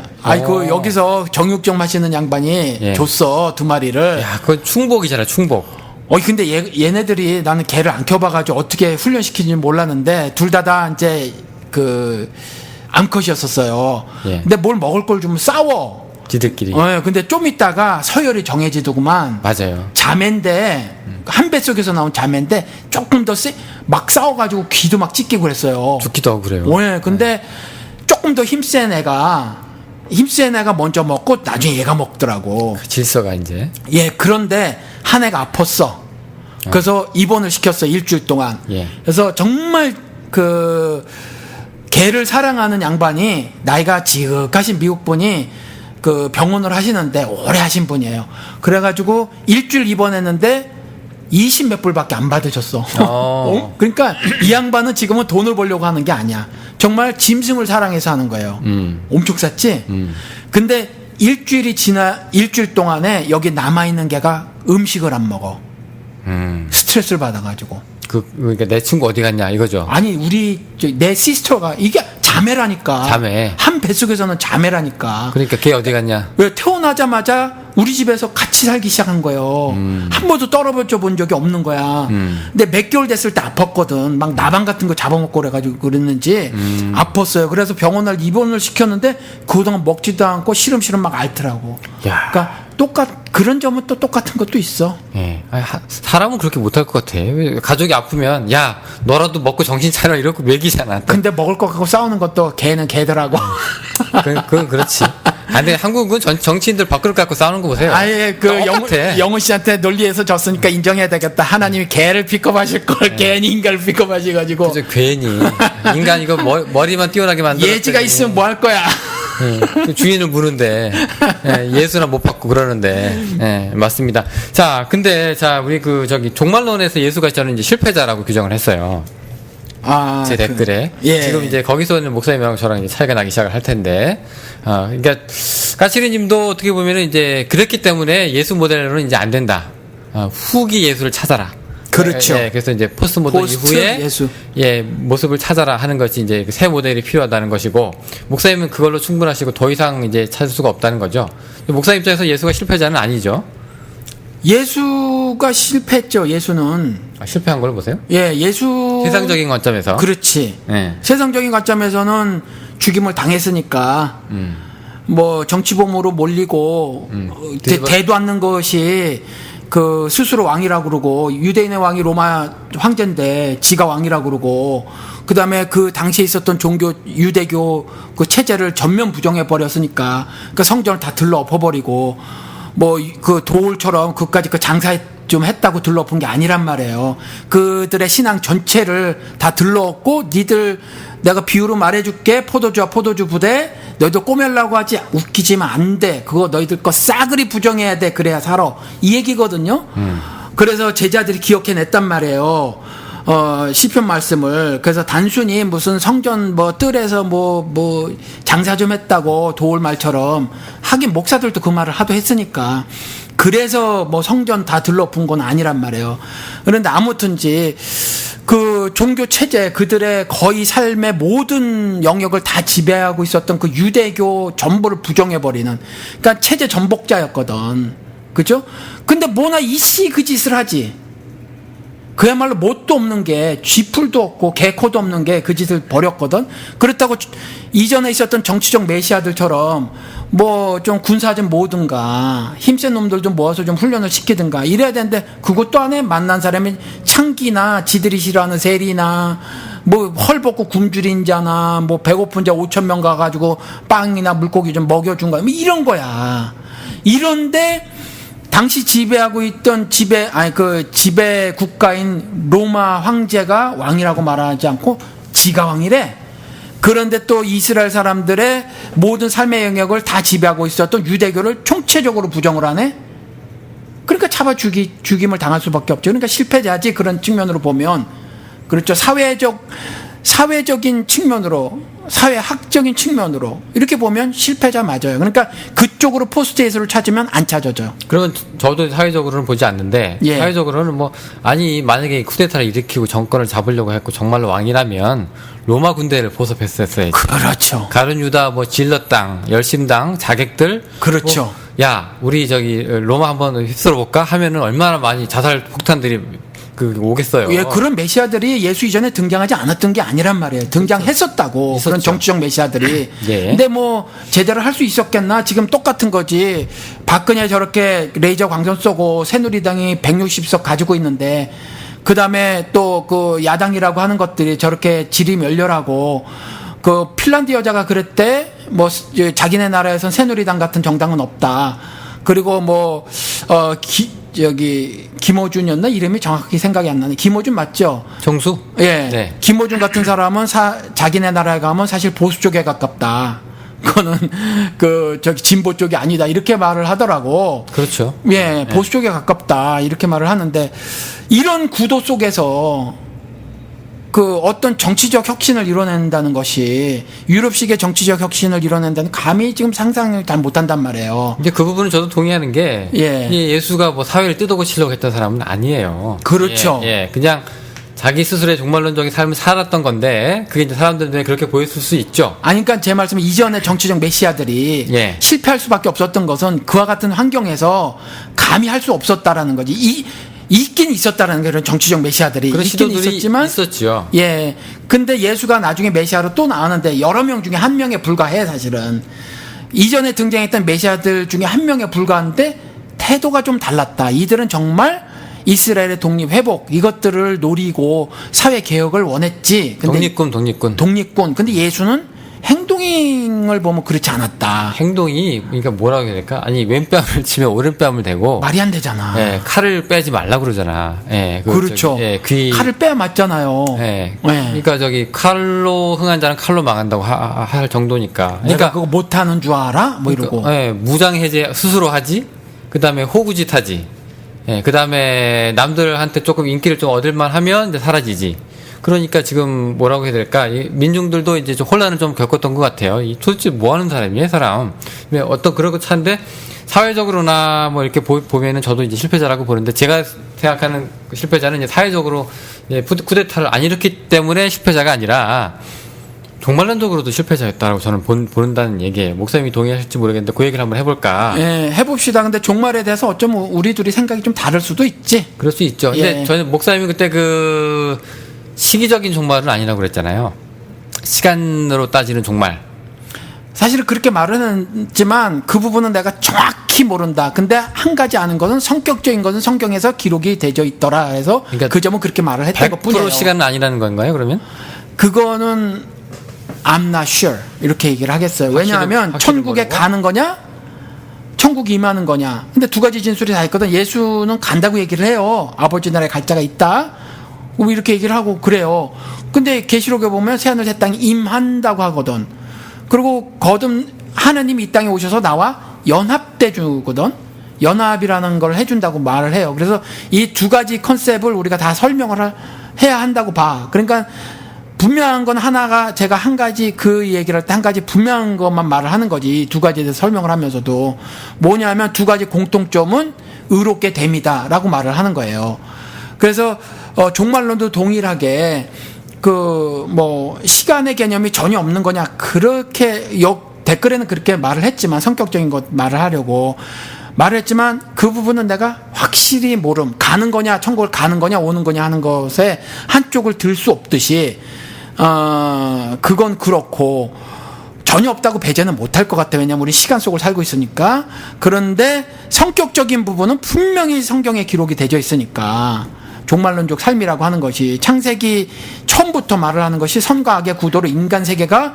여기서 정육점 하시는 양반이 줬어 2마리를. 야, 그건 충복이잖아, 충복. 근데 얘네들이 나는 개를 안 켜봐가지고 어떻게 훈련시키는지 몰랐는데 둘 다 이제 암컷이었었어요. 예. 근데 뭘 먹을 걸 주면 싸워. 지들끼리. 근데 좀 있다가 서열이 정해지더구만. 맞아요. 자매인데 한 뱃속에서 나온 자매인데 조금 더 막 싸워가지고 귀도 막 찢기고 그랬어요. 죽기도 하고 그래요. 근데 조금 더 힘센 애가 먼저 먹고 나중에 얘가 먹더라고. 질서가 이제. 그런데 한 애가 아팠어. 그래서 입원을 시켰어, 일주일 동안. 예. 그래서 정말 개를 사랑하는 양반이 나이가 지극하신 미국 분이 병원을 하시는데 오래 하신 분이에요. 그래가지고 일주일 입원했는데 20몇 불밖에 안 받으셨어. 그러니까 이 양반은 지금은 돈을 벌려고 하는 게 아니야. 정말 짐승을 사랑해서 하는 거예요. 엄청 쌌지? 근데 일주일 동안에 여기 남아있는 개가 음식을 안 먹어. 스트레스를 받아가지고. 그러니까 내 친구 어디 갔냐 이거죠. 아니 내 시스터가 이게 자매라니까. 자매. 한 뱃속에서는 자매라니까. 그러니까 걔 어디 갔냐. 왜 태어나자마자 우리 집에서 같이 살기 시작한 거예요. 한 번도 떨어져 본 적이 없는 거야. 근데 몇 개월 됐을 때 아팠거든. 막 나방 같은 거 잡아먹고 그래가지고 그랬는지 아팠어요. 그래서 병원을 입원을 시켰는데 그동안 먹지도 않고 시름시름 막 앓더라고. 야. 그러니까 그런 점은 또 똑같은 것도 있어. 예. 사람은 그렇게 못할 것 같아. 가족이 아프면 야 너라도 먹고 정신 차려 이러고 먹이잖아. 근데 먹을 거 갖고 싸우는 것도 개는 개더라고. 그건 그렇지. 근데 한국은 정치인들 밥그릇 갖고 싸우는 거 보세요. 영훈 씨한테 논리에서 졌으니까 인정해야 되겠다. 하나님이 개를 픽업하실 걸 괜히 인간을 픽업하셔가지고. 그죠, 괜히 인간 이거 머리만 뛰어나게 만들어. 예지가 있으면 뭐 할 거야. 주인을 무는데 예수나 못 받고 그러는데 맞습니다. 자, 근데 우리 종말론에서 예수가 저는 이제 실패자라고 규정을 했어요. 제 댓글에 지금 이제 거기서는 목사님이랑 저랑 이제 차이가 나기 시작을 할 텐데, 그러니까 까치리님도 어떻게 보면은 이제 그랬기 때문에 예수 모델로는 이제 안 된다. 후기 예수를 찾아라. 그렇죠. 그래서 이제 포스트 모던 이후에 예수. 모습을 찾아라 하는 것이 이제 새 모델이 필요하다는 것이고, 목사님은 그걸로 충분하시고 더 이상 이제 찾을 수가 없다는 거죠. 목사님 입장에서 예수가 실패자는 아니죠. 예수가 실패했죠. 예수는 실패한 걸 보세요. 예수 세상적인 관점에서. 그렇지. 세상적인 관점에서는 죽임을 당했으니까 뭐 정치범으로 몰리고 대도 않는 것이 스스로 왕이라고 그러고, 유대인의 왕이 로마 황제인데 지가 왕이라고 그러고, 그 다음에 그 당시에 있었던 유대교 체제를 전면 부정해 버렸으니까, 성전을 다 들러 엎어버리고, 도울처럼 그까지 장사 좀 했다고 들러엎은 게 아니란 말이에요. 그들의 신앙 전체를 다 들러엎고, 내가 비유로 말해줄게. 포도주 부대. 너희들 꼬매려고 하지. 웃기지만 안 돼. 그거 너희들 거 싸그리 부정해야 돼. 그래야 살아. 이 얘기거든요. 그래서 제자들이 기억해냈단 말이에요. 시편 말씀을 그래서 단순히 무슨 성전 뭐 뜰에서 뭐 장사 좀 했다고 도울 말처럼 하긴 목사들도 그 말을 하도 했으니까 그래서 뭐 성전 다 들러붙은 건 아니란 말이에요. 그런데 아무튼지 그 종교 체제 그들의 거의 삶의 모든 영역을 다 지배하고 있었던 그 유대교 전부를 부정해버리는 그러니까 체제 전복자였거든. 그죠? 근데 뭐나 이씨 그 짓을 하지. 그야말로 뭣도 없는 게 쥐풀도 없고 개코도 없는 게 그 짓을 벌였거든. 그렇다고 이전에 있었던 정치적 메시아들처럼 뭐 좀 군사 좀 모든가 힘센 놈들 좀 모아서 좀 훈련을 시키든가 이래야 되는데 그것도 안 해. 만난 사람이 창기나 지들이 싫어하는 세리나 뭐 헐벗고 굶주린 자나 뭐 배고픈 자 5천 명 가가지고 빵이나 물고기 좀 먹여준 거야. 뭐 이런 거야. 이런데 당시 지배하고 있던 지배 국가인 로마 황제가 왕이라고 말하지 않고 지가 왕이래. 그런데 또 이스라엘 사람들의 모든 삶의 영역을 다 지배하고 있었던 유대교를 총체적으로 부정을 하네. 그러니까 잡아 죽임을 당할 수밖에 없죠. 그러니까 실패자지. 그런 측면으로 보면 그렇죠. 사회적인 측면으로, 사회학적인 측면으로 이렇게 보면 실패자 맞아요. 그러니까 그쪽으로 포스트 예수를 찾으면 안 찾아져요. 그러면 저도 사회적으로는 보지 않는데 예. 사회적으로는 뭐 아니 만약에 쿠데타를 일으키고 정권을 잡으려고 했고 정말로 왕이라면 로마 군대를 포섭했었어야지. 그렇죠. 가룟 유다 뭐 진럿당, 열심당, 자객들 그렇죠. 뭐, 야 우리 저기 로마 한번 휩쓸어 볼까 하면은 얼마나 많이 자살 폭탄들이 오겠어요. 예, 그런 메시아들이 예수 이전에 등장하지 않았던 게 아니란 말이에요. 등장했었다고. 있었죠. 그런 정치적 메시아들이. 예. 근데 뭐 제대로 할 수 있었겠나? 지금 똑같은 거지. 박근혜 저렇게 레이저 광선 쏘고 새누리당이 160석 가지고 있는데 그다음에 또 그 야당이라고 하는 것들이 저렇게 질이 멸렬하고 그 핀란드 여자가 그랬대. 뭐 자기네 나라에선 새누리당 같은 정당은 없다. 그리고 뭐 김어준이었나? 이름이 정확히 생각이 안 나네. 김어준 맞죠? 정수? 예. 네. 김어준 같은 사람은 자기네 나라에 가면 사실 보수 쪽에 가깝다. 그거는 진보 쪽이 아니다. 이렇게 말을 하더라고. 그렇죠. 예, 보수 쪽에 가깝다. 이렇게 말을 하는데 이런 구도 속에서 그 어떤 정치적 혁신을 이뤄낸다는 것이 유럽식의 정치적 혁신을 이뤄낸다는 감히 지금 상상을 잘 못한단 말이에요. 근데 그 부분은 저도 동의하는 게 예. 이 예수가 뭐 사회를 뜯어고치려고 했던 사람은 아니에요. 그렇죠. 예, 그냥 자기 스스로의 종말론적인 삶을 살았던 건데 그게 이제 사람들 눈에 그렇게 보였을 수 있죠. 아니, 그러니까 제 말씀은 이전에 정치적 메시아들이 예. 실패할 수밖에 없었던 것은 그와 같은 환경에서 감히 할 수 없었다라는 거지. 있긴 있었다라는 게 그런 정치적 메시아들이 그런 있긴 시도들이 있었지만 있었죠. 예. 근데 예수가 나중에 메시아로 또 나왔는데 여러 명 중에 한 명에 불과해 사실은. 이전에 등장했던 메시아들 중에 한 명에 불과한데 태도가 좀 달랐다. 이들은 정말 이스라엘의 독립 회복 이것들을 노리고 사회 개혁을 원했지. 근데 독립군. 근데 예수는 행동을 보면 그렇지 않았다. 행동이 그러니까 뭐라고 해야 될까? 아니 왼뺨을 치면 오른뺨을 대고 말이 안 되잖아. 예, 칼을 빼지 말라 그러잖아. 예, 그렇죠. 칼을 빼야 맞잖아요. 예, 그러니까 저기 칼로 흥한 자는 칼로 망한다고 할 정도니까. 그러니까 그거 못하는 줄 알아? 뭐 이러고. 예, 무장 해제 스스로 하지. 그다음에 호구짓 하지. 예, 그다음에 남들한테 조금 인기를 좀 얻을만 하면 이제 사라지지. 그러니까 지금 뭐라고 해야 될까? 이 민중들도 이제 좀 혼란을 좀 겪었던 것 같아요. 이 도대체 뭐 하는 사람이에요, 사람? 어떤 그런 거 차인데 사회적으로나 뭐 이렇게 보면은 저도 이제 실패자라고 보는데 제가 생각하는 그 실패자는 이제 사회적으로 이제 쿠데타를 안 일으켰기 때문에 실패자가 아니라 종말론적으로도 실패자였다라고 저는 보는다는 얘기예요. 목사님이 동의하실지 모르겠는데 그 얘기를 한번 해볼까? 예, 해봅시다. 근데 종말에 대해서 어쩌면 우리 둘이 생각이 좀 다를 수도 있지. 그럴 수 있죠. 근데 예. 저는 목사님이 그때 그 시기적인 종말은 아니라고 그랬잖아요. 시간으로 따지는 종말. 사실은 그렇게 말은 했지만 그 부분은 내가 정확히 모른다. 근데 한 가지 아는 것은 성격적인 것은 성경에서 기록이 되어 있더라 해서 그러니까 그 점은 그렇게 말을 했던 것뿐이에요. 100% 시간은 아니라는 건가요, 그러면? 그거는 I'm not sure 이렇게 얘기를 하겠어요. 왜냐하면 천국에 모르고? 가는 거냐 천국에 임하는 거냐. 근데 두 가지 진술이 다 있거든. 예수는 간다고 얘기를 해요. 아버지 나라에 갈 자가 있다. 뭐 이렇게 얘기를 하고 그래요. 근데 계시록에 보면 새하늘 새 땅이 임한다고 하거든. 그리고 거듭 하느님이 이 땅에 오셔서 나와 연합돼 주거든. 연합이라는 걸 해준다고 말을 해요. 그래서 이 두 가지 컨셉을 우리가 다 설명을 해야 한다고 봐. 그러니까 분명한 건 하나가 제가 한 가지 그 얘기를 할 때 한 가지 분명한 것만 말을 하는 거지. 두 가지에 대해서 설명을 하면서도 뭐냐면 두 가지 공통점은 의롭게 됨이다라고 말을 하는 거예요. 그래서 종말론도 동일하게 그 뭐 시간의 개념이 전혀 없는 거냐 그렇게 댓글에는 그렇게 말을 했지만 성격적인 것 말을 하려고 말을 했지만 그 부분은 내가 확실히 모름. 가는 거냐 천국을 가는 거냐 오는 거냐 하는 것에 한쪽을 들 수 없듯이 그건 그렇고 전혀 없다고 배제는 못할 것 같아. 왜냐면 우리 시간 속을 살고 있으니까. 그런데 성격적인 부분은 분명히 성경에 기록이 되어 있으니까 종말론적 삶이라고 하는 것이 창세기 처음부터 말을 하는 것이 선과 악의 구도로 인간 세계가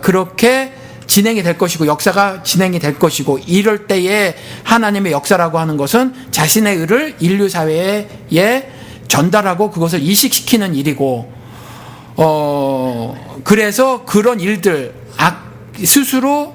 그렇게 진행이 될 것이고 역사가 진행이 될 것이고 이럴 때에 하나님의 역사라고 하는 것은 자신의 의를 인류 사회에 전달하고 그것을 이식시키는 일이고 그래서 그런 일들 스스로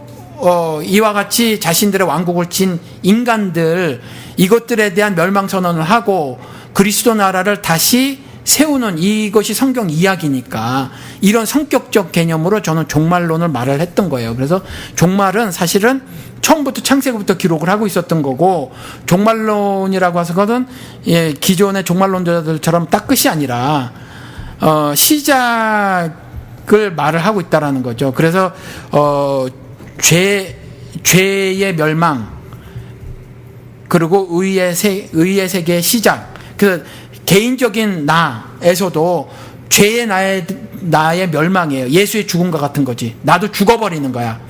이와 같이 자신들의 왕국을 진 인간들 이것들에 대한 멸망선언을 하고 그리스도 나라를 다시 세우는 이것이 성경 이야기니까 이런 성격적 개념으로 저는 종말론을 말을 했던 거예요. 그래서 종말은 사실은 처음부터 창세기부터 기록을 하고 있었던 거고 종말론이라고 해서 그것은 기존의 종말론자들처럼 딱 끝이 아니라 시작을 말을 하고 있다라는 거죠. 그래서 죄의 멸망 그리고 의의 세계의 시작. 그 개인적인 나에서도 죄의 나의 멸망이에요. 예수의 죽음과 같은 거지. 나도 죽어버리는 거야.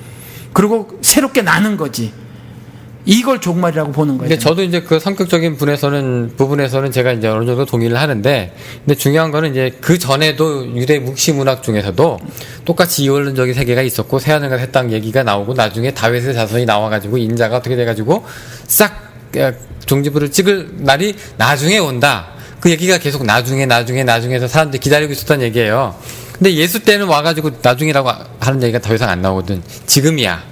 그리고 새롭게 나는 거지. 이걸 종말이라고 보는 거예요. 근데 저도 이제 그 성격적인 부분에서는 제가 이제 어느 정도 동의를 하는데, 근데 중요한 거는 이제 그 전에도 유대 묵시 문학 중에서도 똑같이 이원론적인 세계가 있었고 새하늘과 새 땅 얘기가 나오고 나중에 다윗의 자손이 나와가지고 인자가 어떻게 돼가지고 싹 종지부를 찍을 날이 나중에 온다. 그 얘기가 계속 나중에서 사람들이 기다리고 있었다는 얘기예요. 근데 예수 때는 와가지고 나중이라고 하는 얘기가 더 이상 안 나오거든. 지금이야.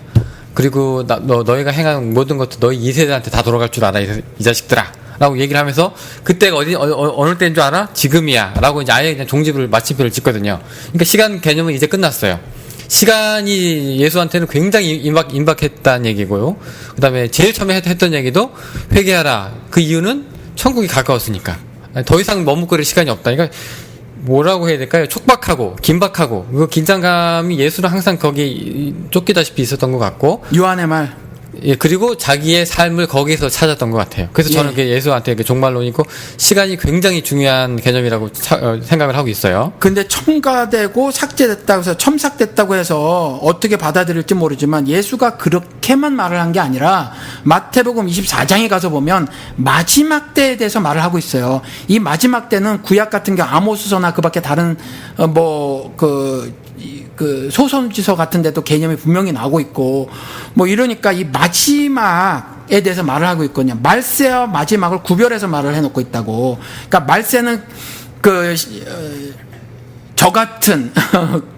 그리고 너희가 행한 모든 것도 너희 2세대한테 다 돌아갈 줄 알아, 이 자식들아. 라고 얘기를 하면서 그때가 어느 때인 줄 알아? 지금이야. 라고 이제 아예 그냥 종지부를 마침표를 찍거든요. 그러니까 시간 개념은 이제 끝났어요. 시간이 예수한테는 굉장히 임박했다는 얘기고요. 그 다음에 제일 처음에 했던 얘기도 회개하라. 그 이유는 천국이 가까웠으니까. 더 이상 머뭇거릴 시간이 없다. 그러니까 뭐라고 해야 될까요? 촉박하고 긴박하고 그 긴장감이 예수는 항상 거기 쫓기다시피 있었던 것 같고 요한의 말. 예, 그리고 자기의 삶을 거기에서 찾았던 것 같아요. 그래서 저는 예수한테 종말론이고 시간이 굉장히 중요한 개념이라고 생각을 하고 있어요. 근데 첨가되고 삭제됐다고 해서 첨삭됐다고 해서 어떻게 받아들일지 모르지만 예수가 그렇게만 말을 한 게 아니라 마태복음 24장에 가서 보면 마지막 때에 대해서 말을 하고 있어요. 이 마지막 때는 구약 같은 경우 아모스서나 그밖에 다른 그 소선지서 같은 데도 개념이 분명히 나오고 있고 뭐 이러니까 이 마지막에 대해서 말을 하고 있거든요. 말세와 마지막을 구별해서 말을 해놓고 있다고. 그러니까 말세는 저 같은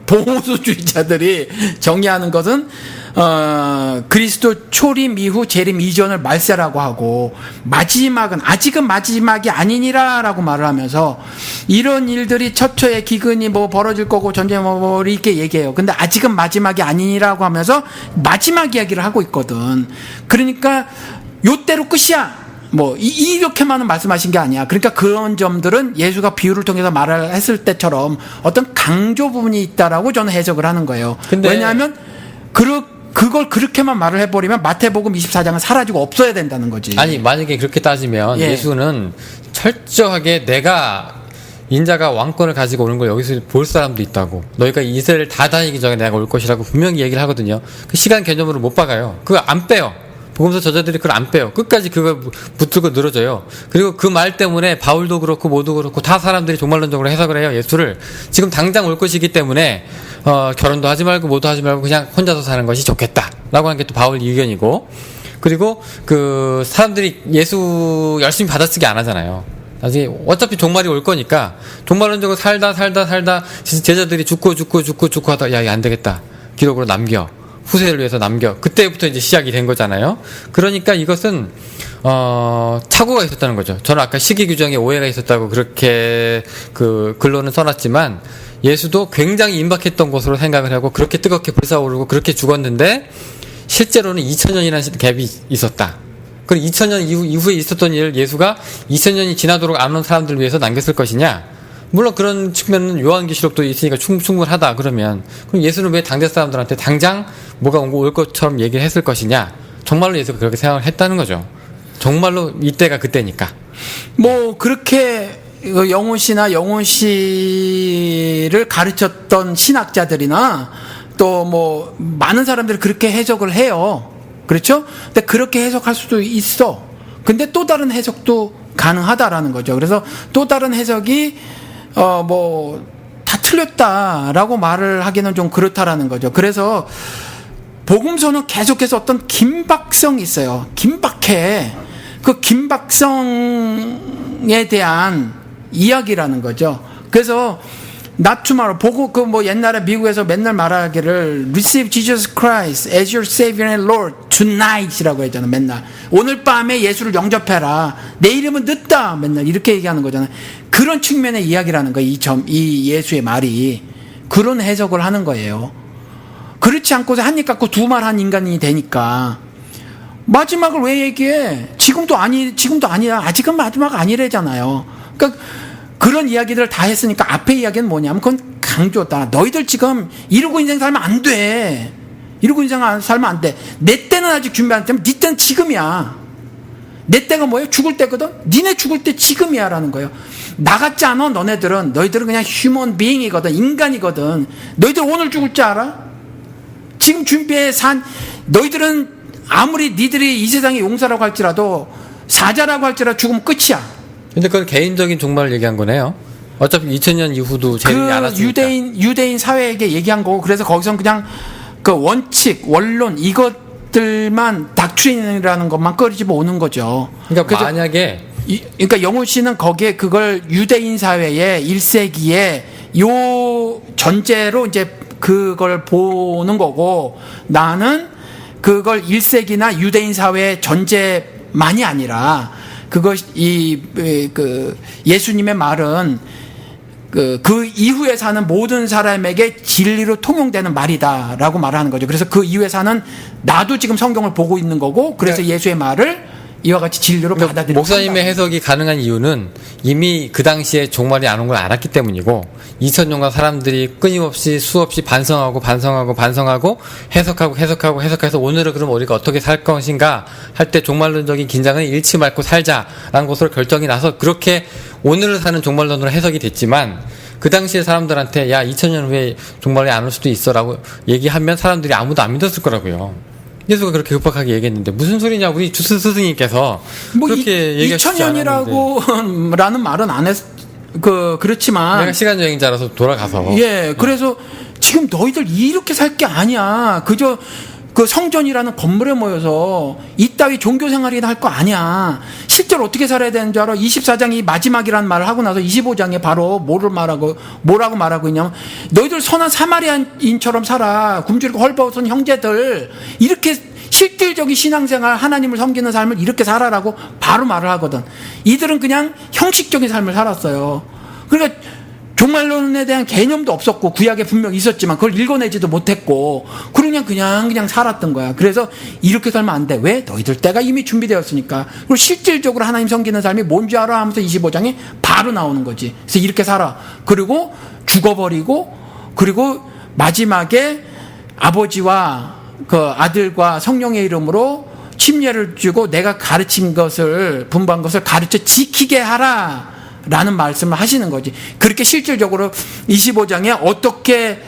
보수주의자들이 정의하는 것은 그리스도 초림 이후 재림 이전을 말세라고 하고 마지막은 아직은 마지막이 아니니라라고 말을 하면서 이런 일들이 처처에 기근이 뭐 벌어질 거고 전쟁 뭐 이렇게 얘기해요. 근데 아직은 마지막이 아니니라고 하면서 마지막 이야기를 하고 있거든. 그러니까 요때로 끝이야. 뭐 이렇게만은 말씀하신 게 아니야. 그러니까 그런 점들은 예수가 비유를 통해서 말을 했을 때처럼 어떤 강조 부분이 있다라고 저는 해석을 하는 거예요. 왜냐하면 그걸 그렇게만 말을 해버리면 마태복음 24장은 사라지고 없어야 된다는 거지. 아니 만약에 그렇게 따지면 예수는 철저하게 내가 인자가 왕권을 가지고 오는 걸 여기서 볼 사람도 있다고. 너희가 이스라엘을 다 다니기 전에 내가 올 것이라고 분명히 얘기를 하거든요. 그 시간 개념으로 못 박아요. 그거 안 빼요. 복음서 저자들이 그걸 안 빼요. 끝까지 그걸 붙들고 늘어져요. 그리고 그 말 때문에 바울도 그렇고 모두 그렇고 다 사람들이 종말론적으로 해석을 해요. 예수를 지금 당장 올 것이기 때문에 결혼도 하지 말고 모두 하지 말고 그냥 혼자서 사는 것이 좋겠다라고 하는 게 또 바울 의견이고, 그리고 그 사람들이 예수 열심히 받아쓰기 안 하잖아요. 나중에 어차피 종말이 올 거니까 종말론적으로 살다 제자들이 죽고 하다 야 안 되겠다. 기록으로 남겨. 후세를 위해서 남겨. 그때부터 이제 시작이 된 거잖아요. 그러니까 이것은 착오가 있었다는 거죠. 저는 아까 시기 규정에 오해가 있었다고 그렇게 글로는 써놨지만 예수도 굉장히 임박했던 곳으로 생각을 하고 그렇게 뜨겁게 불사오르고 그렇게 죽었는데 실제로는 2000년이라는 갭이 있었다. 그럼 2000년 이후에 있었던 일을 예수가 2000년이 지나도록 안 온 사람들을 위해서 남겼을 것이냐? 물론 그런 측면은 요한계시록도 있으니까 충분하다 그러면 그럼 예수는 왜 당대 사람들한테 당장 뭐가 올 것처럼 얘기를 했을 것이냐? 정말로 예수가 그렇게 생각을 했다는 거죠. 정말로 이때가 그때니까. 뭐 그렇게 영혼 씨를 가르쳤던 신학자들이나 또 뭐 많은 사람들이 그렇게 해석을 해요. 그렇죠? 근데 그렇게 해석할 수도 있어. 근데 또 다른 해석도 가능하다라는 거죠. 그래서 또 다른 해석이 뭐 다 틀렸다라고 말을 하기는 좀 그렇다라는 거죠. 그래서 복음서는 계속해서 어떤 긴박성이 있어요. 긴박해. 그 긴박성에 대한 이야기라는 거죠. 그래서 not tomorrow 보고 뭐 옛날에 미국에서 맨날 말하기를 receive Jesus Christ as your Savior and Lord tonight이라고 했잖아요. 맨날 오늘 밤에 예수를 영접해라. 내일이면 늦다. 맨날 이렇게 얘기하는 거잖아요. 그런 측면의 이야기라는 거예요. 이 예수의 말이 그런 해석을 하는 거예요. 그렇지 않고서 한 입 갖고 두 말 한 인간이 되니까 마지막을 왜 얘기해? 지금도 아니야. 아직은 마지막 아니래잖아요. 그러니까 그런 이야기들을 다 했으니까 앞에 이야기는 뭐냐면 그건 강조다. 너희들 지금 이러고 인생 살면 안 돼. 이러고 인생 살면 안 돼. 내 때는 아직 준비 안 되면 네 때는 지금이야. 내 때가 뭐예요? 죽을 때거든? 니네 죽을 때 지금이야 라는 거예요. 나 같지 않아 너희들은 그냥 휴먼 비잉이거든. 인간이거든. 너희들 오늘 죽을 줄 알아? 지금 준비해 너희들은 아무리 니들이 이 세상의 용사라고 할지라도 사자라고 할지라도 죽으면 끝이야. 근데 그건 개인적인 종말을 얘기한 거네요. 어차피 2000년 이후도 제일이 안 왔으니까. 유대인 사회에게 얘기한 거고 그래서 거기선 그냥 그 원칙, 원론 이것들만 닥트린이라는 것만 꺼리집어 오는 거죠. 그러니까 만약에 그러니까 영훈 씨는 거기에 그걸 유대인 사회의 1세기에 요 전제로 이제 그걸 보는 거고 나는 그걸 1세기나 유대인 사회의 전제만이 아니라 예수님의 말은 그 이후에 사는 모든 사람에게 진리로 통용되는 말이다라고 말하는 거죠. 그래서 그 이후에 사는 나도 지금 성경을 보고 있는 거고 그래서 예수의 말을 이와 같이 진리로 받아들이는 목사님의 해석이 가능한 이유는 이미 그 당시에 종말이 안 온 걸 알았기 때문이고 2000년간 사람들이 끊임없이 수없이 반성하고 해석해서 오늘은 그럼 우리가 어떻게 살 것인가 할 때 종말론적인 긴장은 잃지 말고 살자라는 것으로 결정이 나서 그렇게 오늘을 사는 종말론으로 해석이 됐지만 그 당시에 사람들한테 야 2000년 후에 종말이 안 올 수도 있어라고 얘기하면 사람들이 아무도 안 믿었을 거라고요. 예수가 그렇게 급박하게 얘기했는데 무슨 소리냐 우리 주스 스승님께서 뭐 그렇게 얘기하시지 않았는데 2000년이라고 라는 말은 안 했 그렇지만 내가 시간 여행자라서 돌아가서 그래서 지금 너희들 이렇게 살 게 아니야. 그저 그 성전이라는 건물에 모여서 이따위 종교 생활이나 할 거 아니야. 실제로 어떻게 살아야 되는 줄 알아? 24장이 마지막이라는 말을 하고 나서 25장에 바로 뭐라고 말하고 있냐면 너희들 선한 사마리아인처럼 살아. 굶주리고 헐벗은 형제들 이렇게 실질적인 신앙생활 하나님을 섬기는 삶을 이렇게 살아라고 바로 말을 하거든. 이들은 그냥 형식적인 삶을 살았어요. 그러니까 종말론에 대한 개념도 없었고 구약에 분명히 있었지만 그걸 읽어내지도 못했고 그냥 살았던 거야. 그래서 이렇게 살면 안 돼. 왜? 너희들 때가 이미 준비되었으니까. 그리고 실질적으로 하나님 섬기는 삶이 뭔지 알아 하면서 25장에 바로 나오는 거지. 그래서 이렇게 살아. 그리고 죽어버리고 그리고 마지막에 아버지와 그 아들과 성령의 이름으로 침례를 주고 내가 가르친 것을 분부한 것을 가르쳐 지키게 하라 라는 말씀을 하시는 거지. 그렇게 실질적으로 25장에 어떻게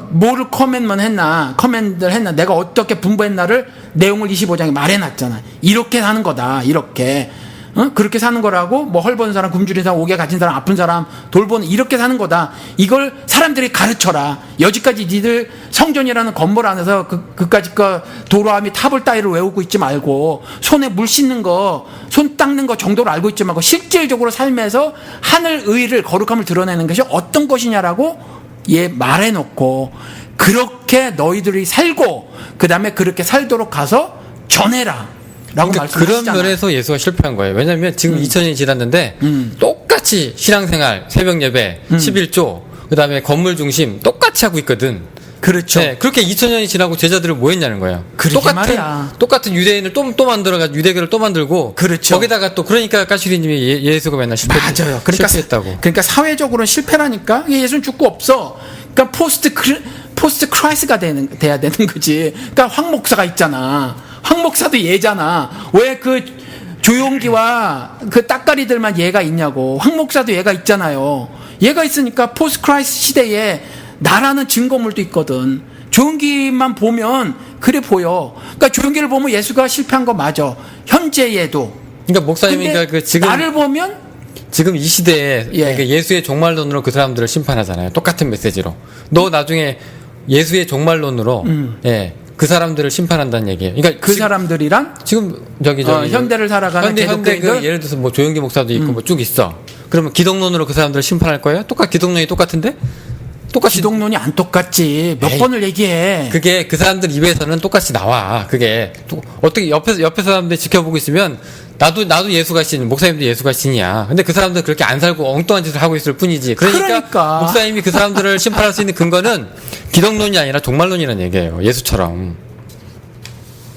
뭐를 커맨드를 했나 내가 어떻게 분부했나를 내용을 25장에 말해놨잖아. 이렇게 사는 거다. 이렇게 그렇게 사는 거라고. 뭐 헐벗은 사람, 굶주린 사람, 옥에 갇힌 사람, 아픈 사람 돌보는 이렇게 사는 거다. 이걸 사람들이 가르쳐라. 여지까지 니들 성전이라는 건물 안에서 그까짓 거 도로함이 탑을 따위로 외우고 있지 말고 손에 물 씻는 거, 손 닦는 거 정도로 알고 있지 말고 실질적으로 삶에서 하늘 의를 거룩함을 드러내는 것이 어떤 것이냐라고 말해놓고 그렇게 너희들이 살고 그 다음에 그렇게 살도록 가서 전해라. 그러니까 말씀하시잖아요. 그런 면에서 예수가 실패한 거예요. 왜냐하면 지금 2000년이 지났는데 똑같이 신앙생활, 새벽 예배, 11조, 그다음에 건물 중심 똑같이 하고 있거든. 그렇죠. 네, 그렇게 2000년이 지나고 제자들은 뭐 했냐는 거예요. 그러게 말이야. 똑같은 유대인을 또 만들어가지고 유대교를 또 만들고. 그렇죠. 거기다가 또 그러니까 까슈리님이 예수가 맨날 맞아요. 그러니까 실패했다고. 그러니까 사회적으로 실패라니까 예수는 죽고 없어. 그러니까 포스트 크라이스가 돼야 되는 거지. 그러니까 황 목사가 있잖아. 황 목사도 얘잖아. 왜 그 조용기와 그 따까리들만 얘가 있냐고. 황 목사도 얘가 있잖아요. 얘가 있으니까 포스트 크라이스트 시대에 나라는 증거물도 있거든. 조용기만 보면 그래 보여. 그러니까 조용기를 보면 예수가 실패한 거 맞아. 현재에도. 그러니까 목사님이 그 지금 나를 보면 지금 이 시대에 예. 그러니까 예수의 종말론으로 그 사람들을 심판하잖아요. 똑같은 메시지로. 너 나중에 예수의 종말론으로 예, 그 사람들을 심판한다는 얘기예요. 그러니까 그 사람들이란 지금 저기 현대를 살아가는 현대 그 기독교인들 예를 들어서 뭐 조영기 목사도 있고 뭐 쭉 있어. 그러면 기독론으로 그 사람들을 심판할 거예요? 기독론이 똑같은데? 똑같이 기독론이 안 똑같지. 몇 에이, 번을 얘기해. 그게 그 사람들 입에서는 똑같이 나와. 그게 어떻게 옆에 사람들 지켜보고 있으면 나도 예수가 신, 목사님도 예수가 신이야. 근데 그 사람들 그렇게 안 살고 엉뚱한 짓을 하고 있을 뿐이지. 그러니까 목사님이 그 사람들을 심판할 수 있는 근거는 기독론이 아니라 종말론이라는 얘기예요. 예수처럼.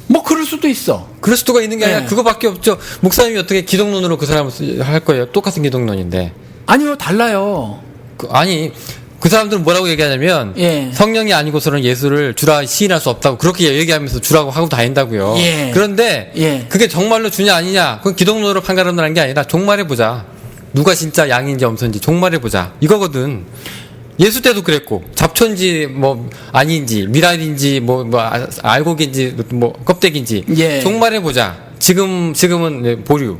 뭐 그럴 수도 있어. 그럴 수가 있는 게 아니라 네. 그거밖에 없죠. 목사님이 어떻게 기독론으로 그 사람을 할 거예요? 똑같은 기독론인데. 아니요, 달라요. 아니 그 사람들은 뭐라고 얘기하냐면 예. 성령이 아니고서는 예수를 주라 시인할 수 없다고 그렇게 얘기하면서 주라고 하고 다닌다고요. 예. 그런데 예. 그게 정말로 주냐 아니냐 그건 기독론으로 판가름하는 게 아니라 종말해 보자. 누가 진짜 양인지 염소인지 종말해 보자. 이거거든. 예수 때도 그랬고 잡초인지 뭐 아닌지 미랄인지 뭐 알곡인지 뭐 껍데기인지 예. 종말해 보자. 지금은 보류.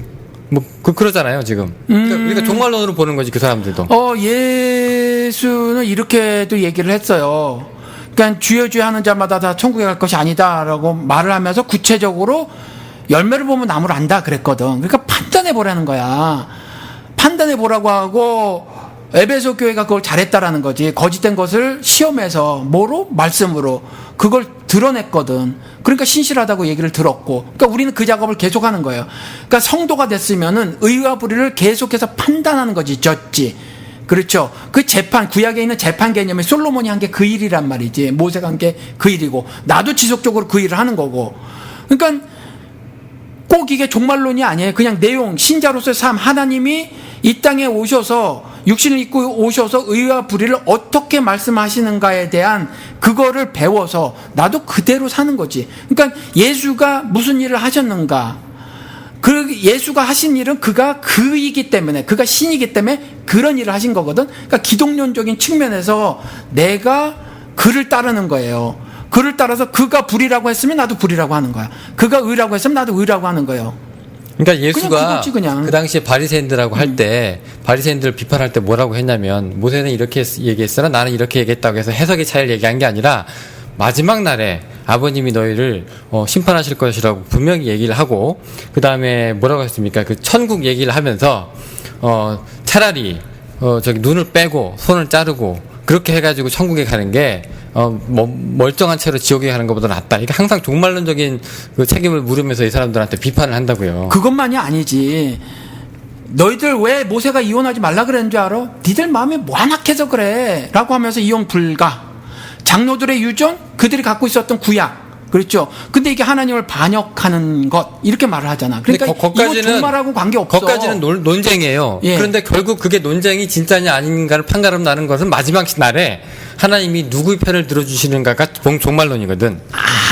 뭐 그러잖아요 지금. 그러니까 종말론으로 보는 거지 그 사람들도. 예수는 이렇게도 얘기를 했어요. 그러니까 주여 주여 하는 자마다 다 천국에 갈 것이 아니다라고 말을 하면서 구체적으로 열매를 보면 나무를 안다 그랬거든. 그러니까 판단해 보라는 거야. 판단해 보라고 하고 에베소 교회가 그걸 잘했다라는 거지. 거짓된 것을 시험해서 뭐로? 말씀으로 그걸 드러냈거든. 그러니까 신실하다고 얘기를 들었고, 그러니까 우리는 그 작업을 계속하는 거예요. 그러니까 성도가 됐으면은 의와 불의를 계속해서 판단하는 거지. 졌지. 그렇죠. 그 재판, 구약에 있는 재판 개념이 솔로몬이 한 게 그 일이란 말이지. 모세가 한 게 그 일이고, 나도 지속적으로 그 일을 하는 거고. 그러니까 꼭 이게 종말론이 아니에요. 그냥 내용, 신자로서의 삶, 하나님이 이 땅에 오셔서 육신을 입고 오셔서 의와 불의를 어떻게 말씀하시는가에 대한 그거를 배워서 나도 그대로 사는 거지. 그러니까 예수가 무슨 일을 하셨는가. 그 예수가 하신 일은 그가 그이기 때문에, 그가 신이기 때문에 그런 일을 하신 거거든. 그러니까 기독론적인 측면에서 내가 그를 따르는 거예요. 그를 따라서 그가 불이라고 했으면 나도 불이라고 하는 거야. 그가 의라고 했으면 나도 의라고 하는 거예요. 그러니까 예수가 그거지, 그냥. 그 당시에 바리새인들하고 할 때 바리새인들을 비판할 때 뭐라고 했냐면 모세는 이렇게 얘기했으나 나는 이렇게 얘기했다고 해서 해석의 차이를 얘기한 게 아니라 마지막 날에 아버님이 너희를 심판하실 것이라고 분명히 얘기를 하고 그 다음에 뭐라고 했습니까? 그 천국 얘기를 하면서 차라리 저기 눈을 빼고 손을 자르고 그렇게 해가지고 천국에 가는 게 멀쩡한 채로 지옥에 가는 것보다 낫다. 이게 항상 종말론적인 그 책임을 물으면서 이 사람들한테 비판을 한다고요. 그것만이 아니지. 너희들 왜 모세가 이혼하지 말라 그랬는 줄 알아? 니들 마음이 완악해서 그래 라고 하면서 이혼 불가. 장로들의 유전, 그들이 갖고 있었던 구약, 그렇죠. 근데 이게 하나님을 반역하는 것 이렇게 말을 하잖아. 그러니까 이거 종말하고 관계없어. 거기까지는 논쟁이에요. 예. 그런데 결국 그게 논쟁이 진짜냐 아닌가를 판가름 나는 것은 마지막 날에 하나님이 누구의 편을 들어주시는가가 종말론이거든.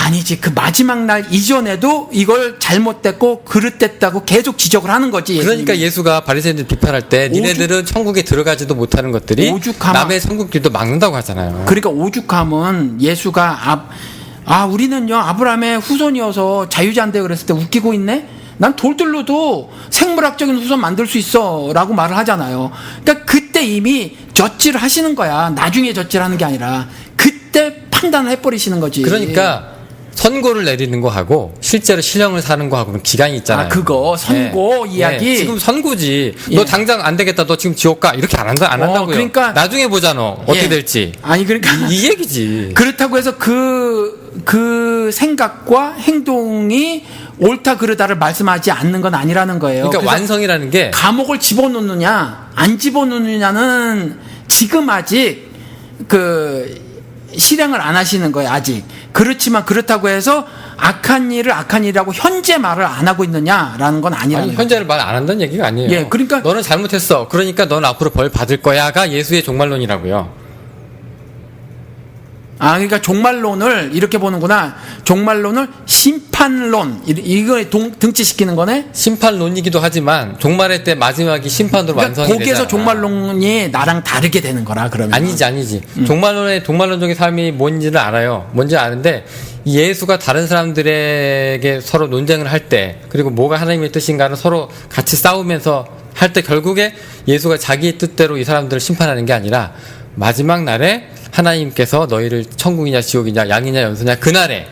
아니지. 그 마지막 날 이전에도 이걸 잘못됐고 그릇됐다고 계속 지적을 하는 거지. 예수님이. 그러니까 예수가 바리새인들 비판할 때 니네들은 천국에 들어가지도 못하는 것들이 남의 천국길도 막는다고 하잖아요. 그러니까 오죽함은 예수가 우리는요 아브라함의 후손이어서 자유자인데 그랬을 때 웃기고 있네. 난 돌들로도 생물학적인 후손 만들 수 있어 라고 말을 하잖아요. 그러니까 그때 이미 젖질을 하시는 거야. 나중에 젖질하는 게 아니라 그때 판단을 해버리시는 거지. 그러니까 선고를 내리는 거하고 실제로 신령을 사는 거하고는 기간이 있잖아요. 아, 그거 선고 예. 이야기. 예. 지금 선고지. 예. 너 당장 안 되겠다. 너 지금 지옥 가. 이렇게 안 한다고요. 그러니까 나중에 보자 너. 어떻게 예. 될지. 아니 그러니까 이 얘기지. 그렇다고 해서 그 생각과 행동이 옳다 그르다를 말씀하지 않는 건 아니라는 거예요. 그러니까 그래서 완성이라는 게 감옥을 집어넣느냐 안 집어넣느냐는 지금 아직 그 실행을 안 하시는 거예요. 아직. 그렇지만 그렇다고 해서 악한 일을 악한 일이라고 현재 말을 안 하고 있느냐라는 건 아니라는 아니, 거예요. 현재를 말 안 한다는 얘기가 아니에요. 예, 그러니까 너는 잘못했어. 그러니까 너는 앞으로 벌 받을 거야가 예수의 종말론이라고요. 아, 그러니까 종말론을 이렇게 보는구나. 종말론을 심판론 이거에 등치시키는 거네. 심판론이기도 하지만 종말의 때 마지막이 심판으로 그러니까 완성이 거기에서 되잖아. 종말론이 나랑 다르게 되는 거라 그러면. 아니지. 종말론적인 삶이 뭔지를 알아요. 뭔지 아는데 예수가 다른 사람들에게 서로 논쟁을 할 때 그리고 뭐가 하나님의 뜻인가를 서로 같이 싸우면서 할 때 결국에 예수가 자기 뜻대로 이 사람들을 심판하는 게 아니라 마지막 날에 하나님께서 너희를 천국이냐 지옥이냐 양이냐 염소냐 그날에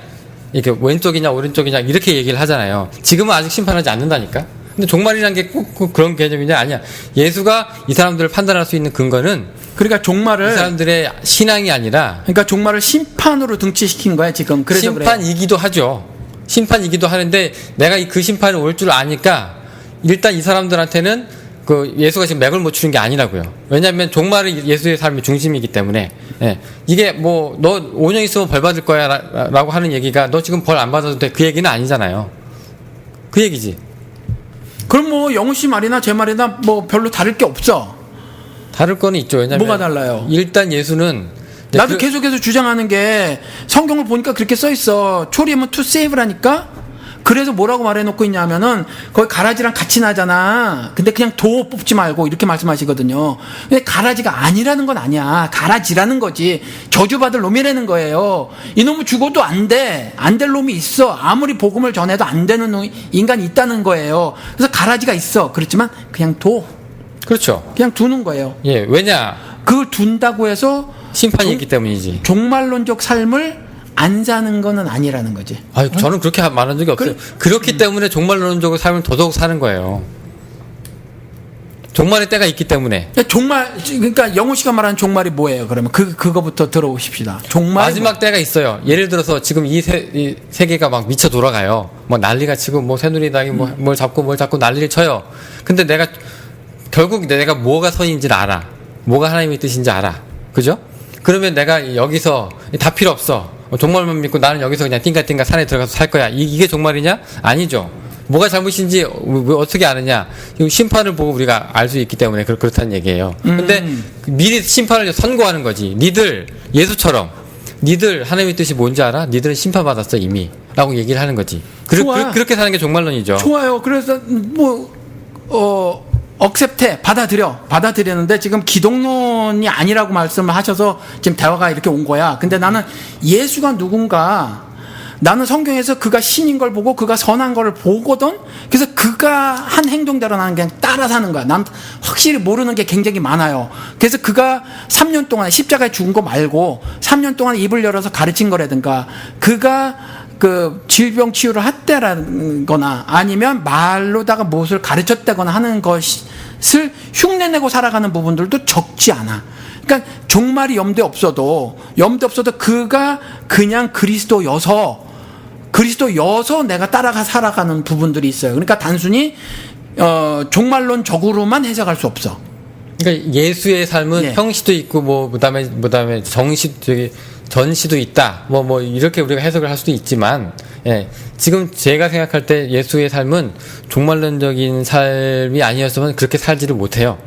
이렇게 왼쪽이냐 오른쪽이냐 이렇게 얘기를 하잖아요. 지금은 아직 심판하지 않는다니까. 근데 종말이라는 게 꼭 그런 개념이냐 아니야. 예수가 이 사람들을 판단할 수 있는 근거는 그러니까 종말을 이 사람들의 신앙이 아니라 그러니까 종말을 심판으로 등치시킨 거야 지금. 그래서 심판이기도 하죠. 심판이기도 하는데 내가 그 심판이 올 줄 아니까 일단 이 사람들한테는 그 예수가 지금 맥을 못 추는 게 아니라고요. 왜냐하면 종말이 예수의 삶의 중심이기 때문에. 예. 이게 뭐 너 5년 있으면 벌 받을 거야 라고 하는 얘기가 너 지금 벌 안 받아도 돼 그 얘기는 아니잖아요. 그 얘기지. 그럼 뭐 영우 씨 말이나 제 말이나 뭐 별로 다를 게 없어. 다를 거는 있죠. 왜냐면 뭐가 달라요? 일단 예수는 나도 계속해서 주장하는 게 성경을 보니까 그렇게 써 있어. 초리하면 to save라니까. 그래서 뭐라고 말해놓고 있냐면은 거기 가라지랑 같이 나잖아. 근데 그냥 도 뽑지 말고 이렇게 말씀하시거든요. 근데 가라지가 아니라는 건 아니야. 가라지라는 거지. 저주받을 놈이라는 거예요. 이놈은 죽어도 안 돼. 안 될 놈이 있어. 아무리 복음을 전해도 안 되는 인간이 있다는 거예요. 그래서 가라지가 있어. 그렇지만 그냥 그렇죠. 그냥 두는 거예요. 예. 왜냐? 그걸 둔다고 해서 심판이 있기 때문이지. 종말론적 삶을 안 사는 거는 아니라는 거지. 아유, 저는 그렇게 말한 적이 없어요. 그렇기 때문에 종말론적으로 삶을 더더욱 사는 거예요. 종말의 때가 있기 때문에. 그러니까 영호 씨가 말하는 종말이 뭐예요? 그러면 그거부터 들어오십시다. 마지막 때가 있어요. 예를 들어서 지금 이 세계가 막 미쳐 돌아가요. 뭐 난리가 치고 뭐 새누리당이 뭘 잡고 난리를 쳐요. 근데 결국 내가 뭐가 선인지를 알아. 뭐가 하나님의 뜻인지 알아. 그죠? 그러면 내가 여기서 다 필요 없어. 종말만 믿고 나는 여기서 그냥 띵가띵가 산에 들어가서 살 거야. 이게 종말이냐? 아니죠. 뭐가 잘못인지 어떻게 아느냐? 심판을 보고 우리가 알 수 있기 때문에 그렇다는 얘기예요. 근데 미리 심판을 선고하는 거지. 니들 예수처럼 니들 하나님의 뜻이 뭔지 알아? 니들은 심판받았어 이미 라고 얘기를 하는 거지. 그렇게 사는 게 종말론이죠. 좋아요. 그래서 억셉트 받아들였는데 지금 기독론이 아니라고 말씀을 하셔서 지금 대화가 이렇게 온 거야. 근데 나는 예수가 누군가, 나는 성경에서 그가 신인 걸 보고 그가 선한 걸 보거든. 그래서 그가 한 행동대로 나는 그냥 따라 사는 거야. 난 확실히 모르는 게 굉장히 많아요. 그래서 그가 3년 동안 십자가에 죽은 거 말고 3년 동안 입을 열어서 가르친 거라든가, 그가 그 질병 치유를 했다거나 아니면 말로다가 무엇을 가르쳤다거나 하는 것을 흉내내고 살아가는 부분들도 적지 않아. 그러니까 종말이 염두에 없어도 그가 그냥 그리스도여서 내가 따라가 살아가는 부분들이 있어요. 그러니까 단순히 종말론적으로만 해석할 수 없어. 그러니까 예수의 삶은 예. 형시도 있고 그다음에 전시도 있다. 이렇게 우리가 해석을 할 수도 있지만, 예. 지금 제가 생각할 때 예수의 삶은 종말론적인 삶이 아니었으면 그렇게 살지를 못해요.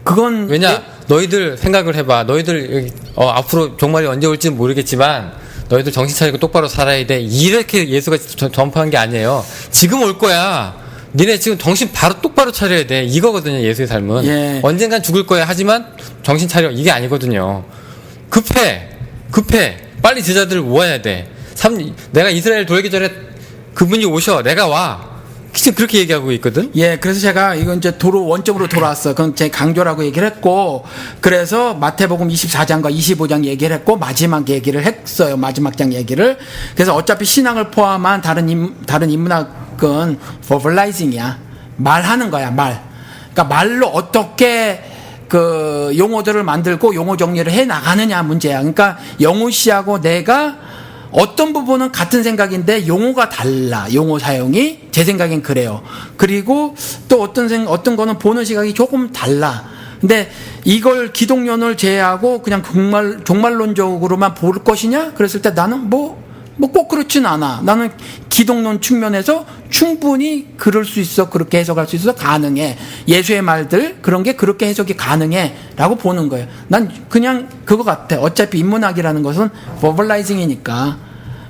그건 왜냐? 너희들 생각을 해봐. 너희들 앞으로 종말이 언제 올지 모르겠지만 너희들 정신 차리고 똑바로 살아야 돼. 이렇게 예수가 전파한 게 아니에요. 지금 올 거야. 니네 지금 정신 똑바로 차려야 돼. 이거거든요. 예수의 삶은. 예. 언젠간 죽을 거야. 하지만 정신 차려. 이게 아니거든요. 급해. 빨리 제자들을 모아야 돼. 내가 이스라엘 돌기 전에 그분이 오셔. 내가 와. 지금 그렇게 얘기하고 있거든. 예, 그래서 제가 이건 이제 원점으로 돌아왔어. 그건 제 강조라고 얘기를 했고, 그래서 마태복음 24장과 25장 얘기를 했고, 마지막 얘기를 했어요. 마지막 장 얘기를. 그래서 어차피 신앙을 포함한 다른 인문학은 verbalizing이야. 말하는 거야, 말. 그러니까 말로 어떻게 그 용어들을 만들고 용어 정리를 해 나가느냐 문제야. 그러니까 영우 씨하고 내가 어떤 부분은 같은 생각인데 용어가 달라. 용어 사용이 제 생각엔 그래요. 그리고 또 어떤 거는 보는 시각이 조금 달라. 근데 이걸 기독론을 제외하고 그냥 종말론적으로만 볼 것이냐? 그랬을 때 나는 뭐 꼭 그렇진 않아. 나는 기독론 측면에서 충분히 그럴 수 있어. 그렇게 해석할 수 있어. 가능해. 예수의 말들 그런 게 그렇게 해석이 가능해 라고 보는 거예요. 난 그냥 그거 같아. 어차피 인문학이라는 것은 verbalizing이니까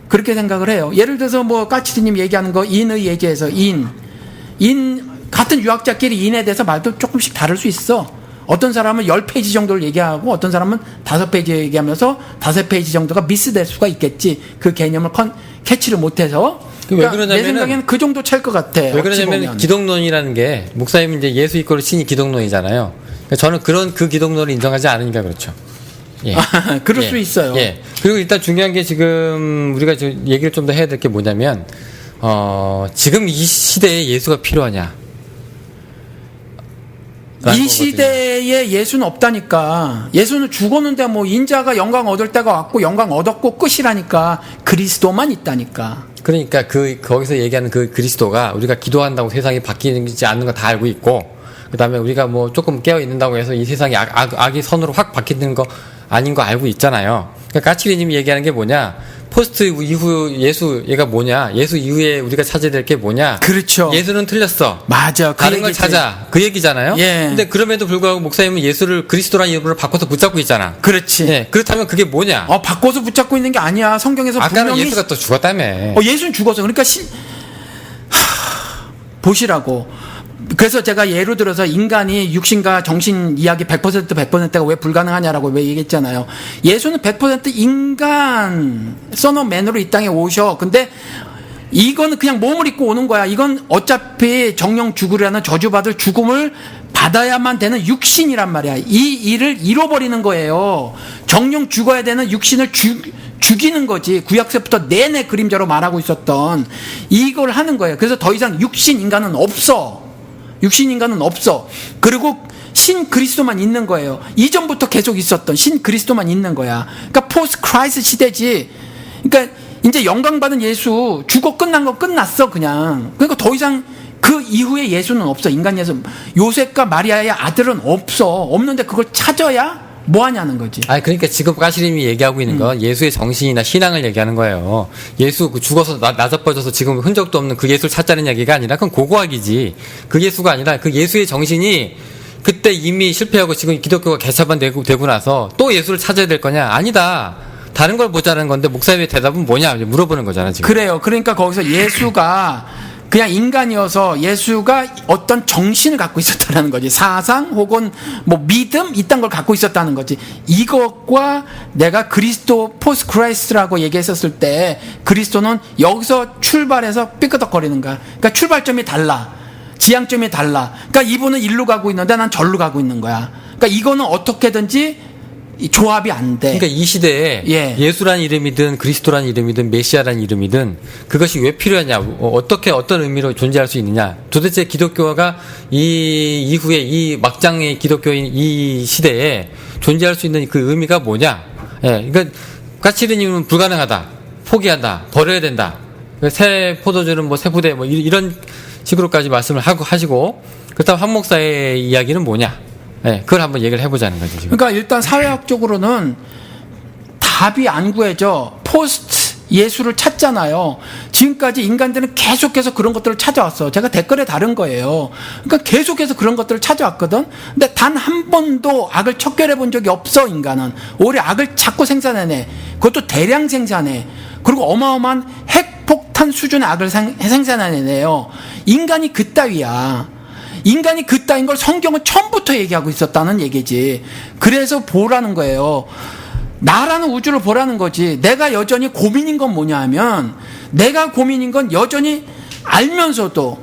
그렇게 생각을 해요. 예를 들어서 뭐 까치리님 얘기하는 거 인의 예제에서 인 같은 유학자끼리 인에 대해서 말도 조금씩 다를 수 있어. 어떤 사람은 10페이지 정도를 얘기하고 어떤 사람은 5페이지 얘기하면서 5페이지 정도가 미스될 수가 있겠지. 그 개념을 캐치를 못해서. 그러니까 내 생각에는 그 정도 찰 것 같아. 왜 그러냐면 기독론이라는 게 목사님은 이제 예수 이꼬르 신이 기독론이잖아요. 그러니까 저는 그 기독론을 인정하지 않으니까 그렇죠. 예. 그럴 수 있어요. 예. 그리고 일단 중요한 게 지금 우리가 얘기를 좀 더 해야 될 게 뭐냐면 지금 이 시대에 예수가 필요하냐? 이 시대에 예수는 없다니까. 예수는 죽었는데 뭐 인자가 영광 얻을 때가 왔고 영광 얻었고 끝이라니까. 그리스도만 있다니까. 그러니까 거기서 얘기하는 그 그리스도가 우리가 기도한다고 세상이 바뀌지 않는 거 다 알고 있고, 그 다음에 우리가 뭐 조금 깨어 있는다고 해서 이 세상이 악이 선으로 확 바뀌는 거 아닌 거 알고 있잖아요. 그러니까 까치리님이 얘기하는 게 뭐냐? 포스트 이후 예수 얘가 뭐냐? 예수 이후에 우리가 찾아야 될 게 뭐냐? 그렇죠. 예수는 틀렸어. 맞아. 다른 걸 찾아. 그 얘기잖아요. 예. 근데 그럼에도 불구하고 목사님은 예수를 그리스도라는 이름으로 바꿔서 붙잡고 있잖아. 그렇지. 예. 그렇다면 그게 뭐냐? 바꿔서 붙잡고 있는 게 아니야. 성경에서 아까는 분명히 예수가 또 죽었다며. 예수는 죽었어. 그러니까 보시라고. 그래서 제가 예로 들어서 인간이 육신과 정신 이야기 100%가 왜 불가능하냐라고 왜 얘기했잖아요. 예수는 100% 인간 썬어맨으로 이 땅에 오셔. 근데 이거는 그냥 몸을 입고 오는 거야. 이건 어차피 정령 죽으려는 저주받을 죽음을 받아야만 되는 육신이란 말이야. 이 일을 잃어버리는 거예요. 정령 죽어야 되는 육신을 죽이는 거지. 구약서부터 내내 그림자로 말하고 있었던 이걸 하는 거예요. 그래서 더 이상 육신 인간은 없어. 육신 인간은 없어. 그리고 신 그리스도만 있는 거예요. 이전부터 계속 있었던 신 그리스도만 있는 거야. 그러니까 포스트 크라이스트 시대지. 그러니까 이제 영광 받은 예수 죽어 끝난 거 끝났어 그냥. 그러니까 더 이상 그 이후에 예수는 없어. 인간 예수. 요셉과 마리아의 아들은 없어. 없는데 그걸 찾아야 뭐 하냐는 거지. 그러니까 지금 까시림이 얘기하고 있는 건 예수의 정신이나 신앙을 얘기하는 거예요. 예수 죽어서 나자빠져서 지금 흔적도 없는 그 예수를 찾자는 얘기가 아니라 그건 고고학이지. 그 예수가 아니라 그 예수의 정신이 그때 이미 실패하고 지금 기독교가 개차반되고 나서 또 예수를 찾아야 될 거냐? 아니다. 다른 걸 보자는 건데 목사님의 대답은 뭐냐? 물어보는 거잖아 지금. 그래요. 그러니까 거기서 예수가 그냥 인간이어서 예수가 어떤 정신을 갖고 있었다는 거지. 사상 혹은 뭐 믿음 이딴 걸 갖고 있었다는 거지. 이것과 내가 그리스도 포스트 크라이스트라고 얘기했었을 때 그리스도는 여기서 출발해서 삐끄덕거리는 거야. 그러니까 출발점이 달라. 지향점이 달라. 그러니까 이분은 일로 가고 있는데 난 절로 가고 있는 거야. 그러니까 이거는 어떻게든지 조합이 안 돼. 그러니까 이 시대에 예수란 이름이든 그리스도란 이름이든 메시아란 이름이든 그것이 왜 필요하냐, 어떤 의미로 존재할 수 있느냐. 도대체 기독교가 이 이후에 이 막장의 기독교인 이 시대에 존재할 수 있는 그 의미가 뭐냐. 그러니까 까치리님은 불가능하다, 포기한다, 버려야 된다. 새 포도주는 뭐 새 부대 뭐 이런 식으로까지 말씀을 하시고, 그렇다면 한 목사의 이야기는 뭐냐? 그걸 한번 얘기를 해보자는 거죠, 지금. 그러니까 일단 사회학적으로는 답이 안 구해져. 포스트 예수를 찾잖아요. 지금까지 인간들은 계속해서 그런 것들을 찾아왔어. 제가 댓글에 다른 거예요. 그러니까 계속해서 그런 것들을 찾아왔거든. 근데 단 한 번도 악을 척결해 본 적이 없어, 인간은. 오히려 악을 자꾸 생산해내. 그것도 대량 생산해. 그리고 어마어마한 핵폭탄 수준의 악을 생산해내요. 인간이 그따위야. 인간이 그따인 걸 성경은 처음부터 얘기하고 있었다는 얘기지. 그래서 보라는 거예요. 나라는 우주를 보라는 거지. 내가 여전히 고민인 건 뭐냐 하면, 내가 고민인 건 여전히 알면서도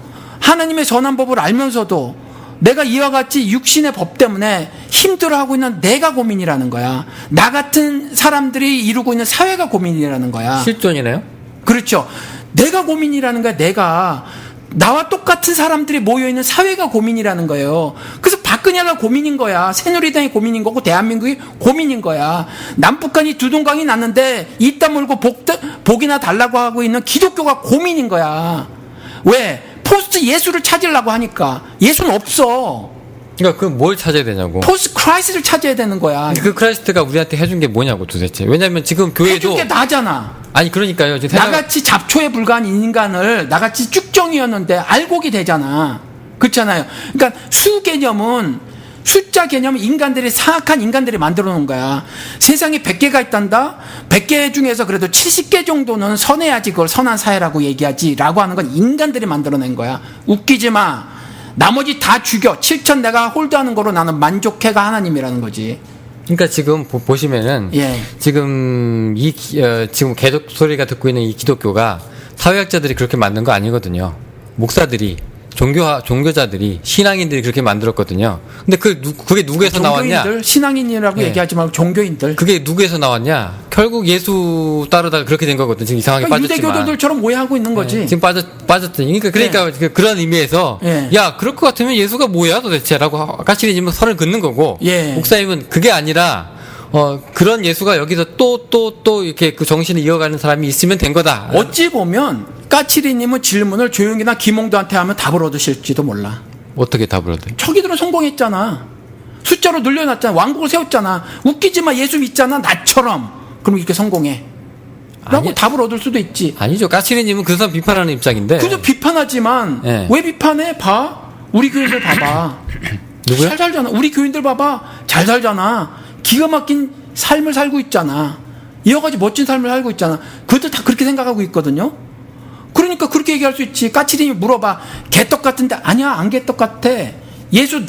하나님의 선한 법을 알면서도 내가 이와 같이 육신의 법 때문에 힘들어하고 있는 내가 고민이라는 거야. 나 같은 사람들이 이루고 있는 사회가 고민이라는 거야. 실존이네요. 그렇죠. 내가 고민이라는 거야. 내가 나와 똑같은 사람들이 모여있는 사회가 고민이라는 거예요. 그래서 박근혜가 고민인 거야. 새누리당이 고민인 거고 대한민국이 고민인 거야. 남북한이 두동강이 났는데 이따 물고 복이나 달라고 하고 있는 기독교가 고민인 거야. 왜? 포스트 예수를 찾으려고 하니까. 예수는 없어. 그러니까 그럼 뭘 찾아야 되냐고. 포스트 크라이스트를 찾아야 되는 거야. 그 크라이스트가 우리한테 해준 게 뭐냐고 도대체. 왜냐면 지금 교회도 해준 게 나잖아. 아니 그러니까요. 지금 나같이 잡초에 불과한 인간을 나같이 쭉정이었는데 알곡이 되잖아. 그렇잖아요. 그러니까 수 개념은 숫자 개념은 인간들이 사악한 인간들이 만들어 놓은 거야. 세상에 100개가 있단다. 100개 중에서 그래도 70개 정도는 선해야지 그걸 선한 사회라고 얘기하지라고 하는 건 인간들이 만들어낸 거야. 웃기지 마. 나머지 다 죽여. 7천 내가 홀드하는 거로 나는 만족해가 하나님이라는 거지. 그러니까 지금 보시면은 예. 지금 지금 개독 소리가 듣고 있는 이 기독교가 사회학자들이 그렇게 만든 거 아니거든요. 목사들이 종교자들이 신앙인들이 그렇게 만들었거든요. 근데 그게 누구에서 나왔냐? 종교인들 신앙인이라고 예. 얘기하지 말고 종교인들. 그게 누구에서 나왔냐? 결국 예수 따르다가 그렇게 된 거거든. 지금 이상하게 그러니까 빠졌지만. 유대교도들처럼 오해하고 있는 거지. 지금 빠졌더니 그러니까 그런 의미에서 예. 야 그럴 것 같으면 예수가 뭐야 도대체라고 까칠이님은 선을 긋는 거고 예. 목사님은 그게 아니라 그런 예수가 여기서 또 이렇게 그 정신을 이어가는 사람이 있으면 된 거다. 어찌 보면 까칠이님은 질문을 조용히나 김홍도한테 하면 답을 얻으실지도 몰라. 어떻게 답을 얻어요? 저기들은 성공했잖아. 숫자로 늘려놨잖아. 왕국을 세웠잖아. 웃기지 마. 예수 믿잖아. 나처럼. 그럼 이렇게 성공해. 라고 아니, 답을 얻을 수도 있지. 아니죠. 까칠이님은 그 사람 비판하는 입장인데. 그저 비판하지만 예. 왜 비판해? 봐. 우리 교인들 봐봐. 누구야? 잘 살잖아. 우리 교인들 봐봐. 잘 살잖아. 기가 막힌 삶을 살고 있잖아. 이와 같이 멋진 삶을 살고 있잖아. 그것도 다 그렇게 생각하고 있거든요. 그러니까 그렇게 얘기할 수 있지. 까칠이니 물어봐. 개떡 같은데 아니야. 안 개떡 같아. 예수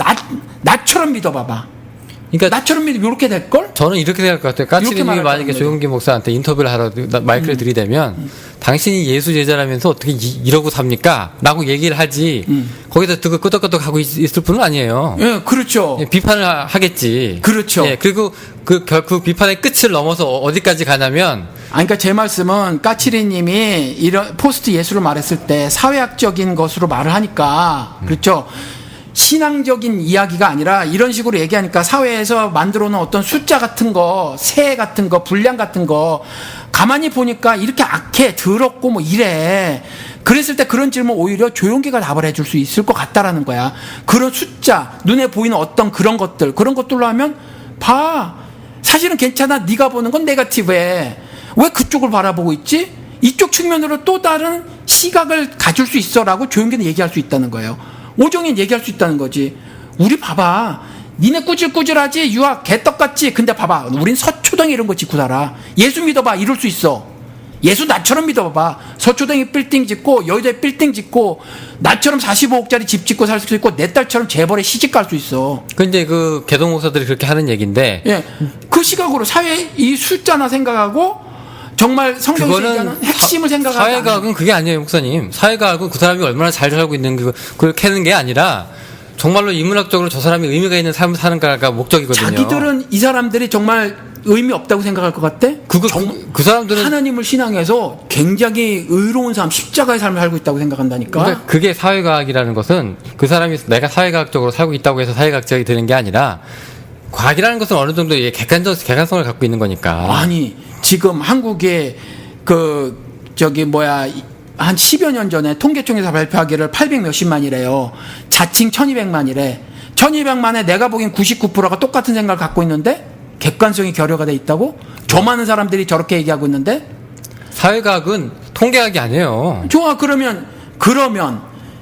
나처럼 믿어봐봐. 그러니까 나처럼 믿으면 이렇게 될걸? 저는 이렇게 생각할 것 같아요. 까칠이님이 말할 만약에 거라는 조용기 목사한테 인터뷰를 하러 마이크를 들이대면 당신이 예수 제자라면서 어떻게 이러고 삽니까? 라고 얘기를 하지 거기다 듣고 끄덕끄덕 하고 있을 분은 아니에요. 예, 그렇죠. 예, 비판을 하겠지. 그렇죠. 예, 그리고 그 비판의 끝을 넘어서 어디까지 가냐면 그러니까 제 말씀은 까칠이님이 이런 포스트 예수를 말했을 때 사회학적인 것으로 말을 하니까 그렇죠. 신앙적인 이야기가 아니라 이런 식으로 얘기하니까 사회에서 만들어 놓은 어떤 숫자 같은 거, 세 같은 거, 분량 같은 거 가만히 보니까 이렇게 악해, 더럽고 뭐 이래. 그랬을 때 그런 질문 오히려 조용기가 답을 해줄 수 있을 것 같다라는 거야. 그런 숫자, 눈에 보이는 어떤 그런 것들로 하면 봐. 사실은 괜찮아. 네가 보는 건 네거티브해. 왜 그쪽을 바라보고 있지? 이쪽 측면으로 또 다른 시각을 가질 수 있어라고 조용기는 얘기할 수 있다는 거예요. 오정인 얘기할 수 있다는 거지. 우리 봐봐. 니네 꾸질꾸질하지? 유학 개떡같지? 근데 봐봐. 우린 서초동에 이런 거 짓고 살아. 예수 믿어봐. 이럴 수 있어. 예수 나처럼 믿어봐. 서초동에 빌딩 짓고 여의도에 빌딩 짓고 나처럼 45억짜리 집 짓고 살 수 있고 내 딸처럼 재벌에 시집 갈 수 있어. 근데 그 개동 목사들이 그렇게 하는 얘기인데 예, 그 시각으로 사회 이 숫자나 생각하고 정말 성경에서 얘기하는 핵심을 생각하지 사회과학은 그게 아니에요, 목사님. 사회과학은 그 사람이 얼마나 잘 살고 있는 그걸 캐는 게 아니라 정말로 인문학적으로 저 사람이 의미가 있는 삶을 사는가가 목적이거든요. 자기들은 이 사람들이 정말 의미 없다고 생각할 것 같아? 그 사람들은 하나님을 신앙해서 굉장히 의로운 삶, 십자가의 삶을 살고 있다고 생각한다니까. 그러니까 그게 사회과학이라는 것은 그 사람이 내가 사회과학적으로 살고 있다고 해서 사회과학적이 되는 게 아니라 과학이라는 것은 어느 정도 객관성을 갖고 있는 거니까. 아니 지금 한국의 한 10여 년 전에 통계청에서 발표하기를 800 몇십만이래요. 자칭 1200만이래. 1200만에 내가 보기엔 99%가 똑같은 생각을 갖고 있는데 객관성이 결여가 돼 있다고? 저 많은 사람들이 저렇게 얘기하고 있는데? 사회과학은 통계학이 아니에요. 좋아. 그러면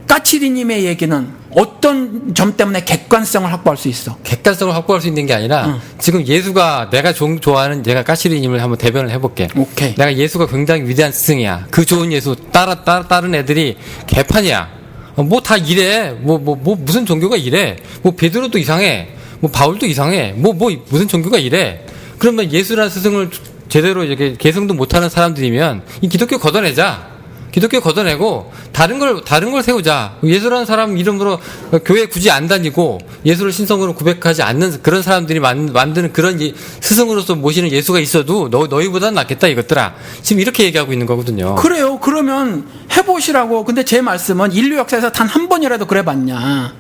까칠이님의 얘기는 어떤 점 때문에 객관성을 확보할 수 있어? 객관성을 확보할 수 있는 게 아니라 지금 예수가 내가 좋아하는 내가 까시리님을 한번 대변을 해볼게. 오케이. 내가 예수가 굉장히 위대한 스승이야. 그 좋은 예수 다른 애들이 개판이야. 뭐 다 이래. 뭐 무슨 종교가 이래. 뭐 베드로도 이상해. 뭐 바울도 이상해. 무슨 종교가 이래. 그러면 예수라는 스승을 제대로 이렇게 계승도 못하는 사람들이면 이 기독교 걷어내자. 기독교 걷어내고 다른 걸 세우자. 예수라는 사람 이름으로 교회 굳이 안 다니고 예수를 신성으로 구백하지 않는 그런 사람들이 만드는 그런 스승으로서 모시는 예수가 있어도 너희보다는 낫겠다 이것들아. 지금 이렇게 얘기하고 있는 거거든요. 그래요. 그러면 해보시라고. 근데 제 말씀은 인류 역사에서 단 한 번이라도 그래 봤냐.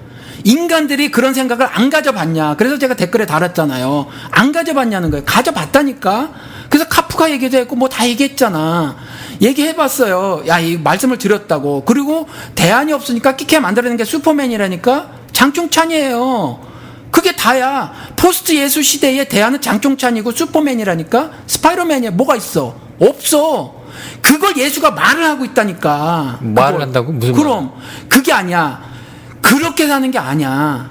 인간들이 그런 생각을 안 가져봤냐. 그래서 제가 댓글에 달았잖아요. 안 가져봤냐는 거예요. 가져봤다니까. 그래서 카프카 얘기도 했고 뭐 다 얘기했잖아. 얘기해봤어요. 야, 이 말씀을 드렸다고. 그리고 대안이 없으니까 끼케 만들어낸 게 슈퍼맨이라니까. 장충찬이에요. 그게 다야. 포스트 예수 시대에 대안은 장충찬이고 슈퍼맨이라니까. 스파이더맨이야. 뭐가 있어? 없어. 그걸 예수가 말을 하고 있다니까. 말을 한다고? 무슨 그럼 그게 아니야. 그렇게 사는 게 아니야.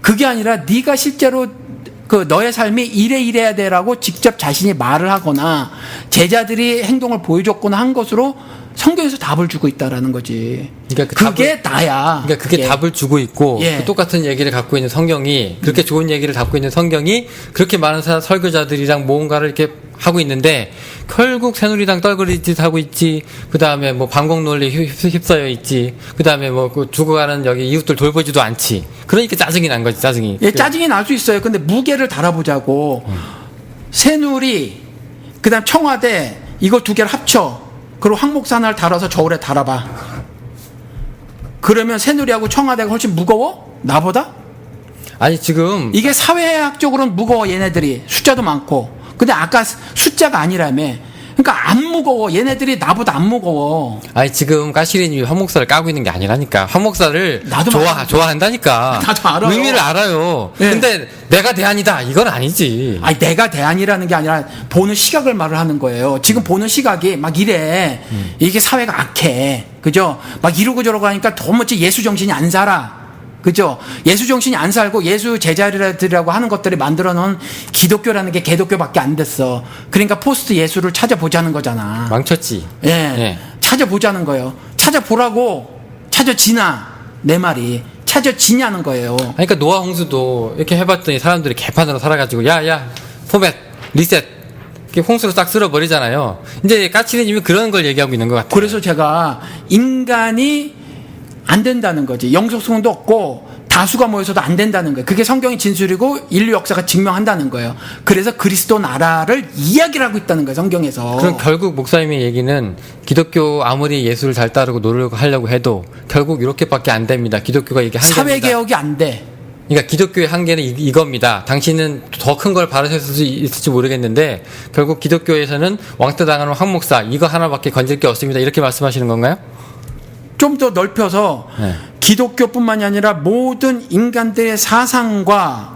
그게 아니라 네가 실제로 그 너의 삶이 이래야 돼라고 직접 자신이 말을 하거나 제자들이 행동을 보여줬거나 한 것으로 성경에서 답을 주고 있다라는 거지. 그러니까 그게 나야. 그러니까 그게 답을 주고 있고 예. 그 똑같은 얘기를 갖고 있는 성경이 그렇게 좋은 얘기를 갖고 있는 성경이 그렇게 많은 설교자들이랑 뭔가를 이렇게 하고 있는데 결국 새누리당 떨거리짓 하고 있지. 그 다음에 뭐 반공 논리 휩싸여 있지. 그 다음에 뭐 그 죽어가는 여기 이웃들 돌보지도 않지. 그러니까 짜증이 난 거지. 짜증이. 예, 짜증이 날 수 있어요. 근데 무게를 달아보자고. 새누리, 그다음 청와대 이거 두 개를 합쳐. 그리고 황목사 하나를 달아서 저울에 달아봐. 그러면 새누리하고 청와대가 훨씬 무거워? 나보다? 아니 지금 이게 사회학적으로는 무거워 얘네들이. 숫자도 많고. 근데 아까 숫자가 아니라며. 그러니까 안 무거워. 얘네들이 나보다 안 무거워. 아니 지금 까시리님이 황 목사를 까고 있는 게 아니라니까. 황 목사를 나도 좋아한다니까. 나도 알아요. 의미를 알아요. 네. 근데 내가 대안이다 이건 아니지. 아니 내가 대안이라는 게 아니라 보는 시각을 말을 하는 거예요. 지금 보는 시각이 막 이래. 이게 사회가 악해. 그죠? 막 이러고 저러고 하니까 도무지 예수 정신이 안 살아. 그죠? 예수 정신이 안 살고 예수 제자들이라고 하는 것들이 만들어 놓은 기독교라는 게 개독교밖에 안 됐어. 그러니까 포스트 예수를 찾아보자는 거잖아. 망쳤지. 예. 예. 찾아보자는 거예요. 찾아보라고. 찾아지나. 내 말이. 찾아지냐는 거예요. 그러니까 노아 홍수도 이렇게 해봤더니 사람들이 개판으로 살아가지고 야야 포맷 리셋 이렇게 홍수로 싹 쓸어버리잖아요. 이제 까치리님이 그런 걸 얘기하고 있는 것 같아요. 그래서 제가 인간이 안 된다는 거지. 영속성도 없고 다수가 모여서도 안 된다는 거예요. 그게 성경의 진술이고 인류 역사가 증명한다는 거예요. 그래서 그리스도 나라를 이야기를 하고 있다는 거예요. 성경에서. 그럼 결국 목사님의 얘기는 기독교 아무리 예수를 잘 따르고 노력하려고 해도 결국 이렇게밖에 안 됩니다. 기독교가 이게 한계입니다. 사회개혁이 안 돼. 그러니까 기독교의 한계는 이겁니다. 당신은 더 큰 걸 바라실 수 있을지 모르겠는데 결국 기독교에서는 왕따 당하는 황 목사 이거 하나밖에 건질 게 없습니다. 이렇게 말씀하시는 건가요? 좀 더 넓혀서 네. 기독교뿐만이 아니라 모든 인간들의 사상과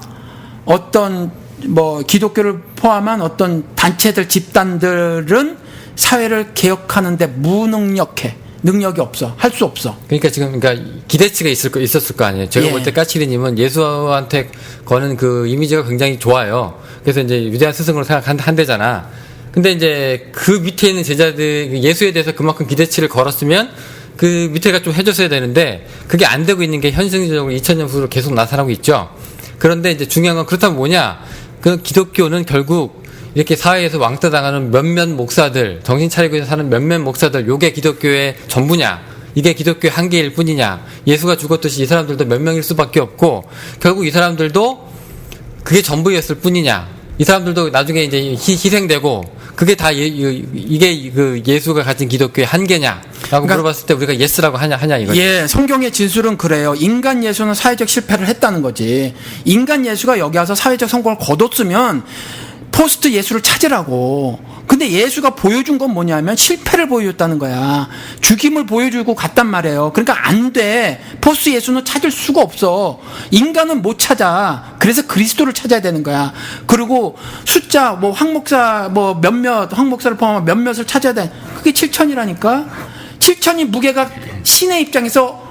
어떤 뭐 기독교를 포함한 어떤 단체들 집단들은 사회를 개혁하는데 무능력해. 능력이 없어. 할 수 없어. 그러니까 지금 그러니까 기대치가 있었을 거 아니에요. 제가 예. 볼 때 까치리님은 예수한테 거는 그 이미지가 굉장히 좋아요. 그래서 이제 위대한 스승으로 생각한대잖아. 근데 이제 그 밑에 있는 제자들 예수에 대해서 그만큼 기대치를 걸었으면 그 밑에가 좀 해줬어야 되는데 그게 안 되고 있는 게 현실적으로 2000년 후로 계속 나타나고 있죠. 그런데 이제 중요한 건 그렇다면 뭐냐? 그 기독교는 결국 이렇게 사회에서 왕따 당하는 몇몇 목사들, 정신 차리고 사는 몇몇 목사들, 요게 기독교의 전부냐? 이게 기독교의 한계일 뿐이냐? 예수가 죽었듯이 이 사람들도 몇 명일 수밖에 없고 결국 이 사람들도 그게 전부였을 뿐이냐? 이 사람들도 나중에 이제 희생되고 그게 다 이게 그 예수가 가진 기독교의 한계냐? 라고 그러니까 물어봤을 때 우리가 예스라고 하냐 이거죠. 예, 성경의 진술은 그래요. 인간 예수는 사회적 실패를 했다는 거지. 인간 예수가 여기 와서 사회적 성공을 거뒀으면 포스트 예수를 찾으라고. 근데 예수가 보여준 건 뭐냐면 실패를 보여줬다는 거야. 죽임을 보여주고 갔단 말이에요. 그러니까 안 돼. 포스트 예수는 찾을 수가 없어. 인간은 못 찾아. 그래서 그리스도를 찾아야 되는 거야. 그리고 숫자 뭐 황목사 뭐 몇몇 황목사를 포함한 몇몇을 찾아야 돼. 그게 7천이라니까. 7천이 무게가 신의 입장에서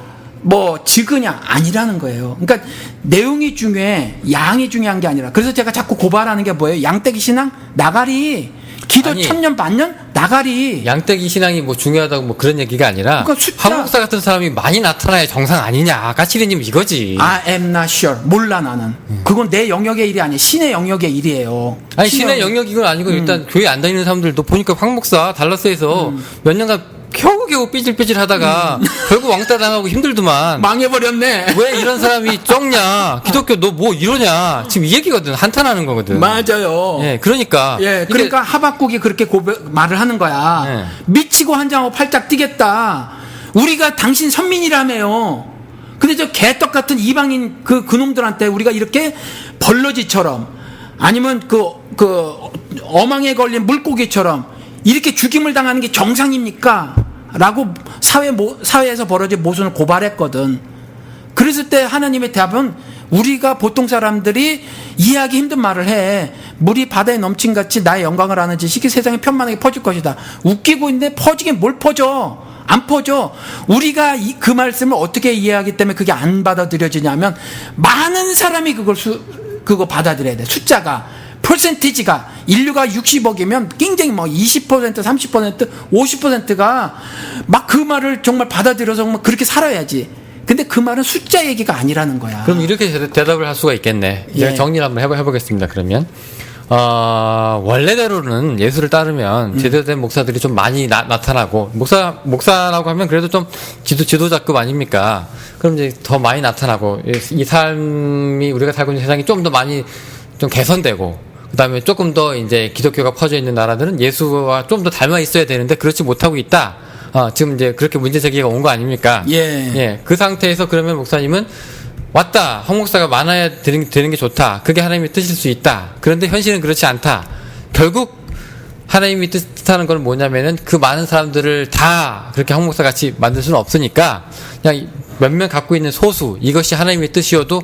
뭐 적으냐 아니라는 거예요. 그러니까 내용이 중요해. 양이 중요한 게 아니라. 그래서 제가 자꾸 고발하는 게 뭐예요? 양떼기 신앙 나가리. 기도 아니, 1000년 반년 나가리. 양떼기 신앙이 뭐 중요하다고 뭐 그런 얘기가 아니라 그러니까 숫자- 황목사 같은 사람이 많이 나타나야 정상 아니냐. 까치리님 이거지. I am not sure. 몰라 나는. 그건 내 영역의 일이 아니야. 신의 영역의 일이에요. 아니 신의 영역이건 아니고 일단 교회 안 다니는 사람들도 보니까 황목사 달라스에서 몇 년간 겨우겨우 삐질삐질 하다가 결국 왕따 당하고 힘들더만. 망해버렸네. 왜 이런 사람이 적냐? 기독교 너 뭐 이러냐? 지금 이 얘기거든. 한탄하는 거거든. 맞아요. 예, 그러니까. 예, 이게- 그러니까 하박국이 그렇게 말을 하는 거야. 예. 미치고 한장하고 팔짝 뛰겠다. 우리가 당신 선민이라며요. 근데 저 개떡 같은 이방인 그놈들한테 우리가 이렇게 벌러지처럼 아니면 그 어망에 걸린 물고기처럼 이렇게 죽임을 당하는 게 정상입니까? 라고 사회에서 벌어진 모순을 고발했거든. 그랬을 때 하나님의 답은 우리가 보통 사람들이 이해하기 힘든 말을 해. 물이 바다에 넘친같이 나의 영광을 아는 지식이 세상에 편만하게 퍼질 것이다. 웃기고 있는데 퍼지긴 뭘 퍼져? 안 퍼져. 우리가 그 말씀을 어떻게 이해하기 때문에 그게 안 받아들여지냐면 많은 사람이 그거 받아들여야 돼. 숫자가 퍼센티지가 인류가 60억이면 굉장히 뭐 20%, 30%, 50%가 막 그 말을 정말 받아들여서 정말 그렇게 살아야지. 근데 그 말은 숫자 얘기가 아니라는 거야. 그럼 이렇게 대답을 할 수가 있겠네. 제가 예. 정리를 한번 해보겠습니다. 그러면 원래대로는 예수를 따르면 제대로 된 목사들이 좀 많이 나타나고 목사라고 하면 그래도 좀 지도자급 아닙니까? 그럼 이제 더 많이 나타나고 이 삶이 우리가 살고 있는 세상이 좀 더 많이 좀 개선되고 그다음에 조금 더 이제 기독교가 퍼져 있는 나라들은 예수와 좀 더 닮아 있어야 되는데 그렇지 못하고 있다. 지금 이제 그렇게 문제 제기가 온 거 아닙니까? 예. 그 상태에서 그러면 목사님은 왔다. 황 목사가 많아야 되는 게 좋다. 그게 하나님의 뜻일 수 있다. 그런데 현실은 그렇지 않다. 결국 하나님이 뜻하는 건 뭐냐면은 그 많은 사람들을 다 그렇게 황 목사 같이 만들 수는 없으니까 그냥 몇몇 갖고 있는 소수 이것이 하나님의 뜻이어도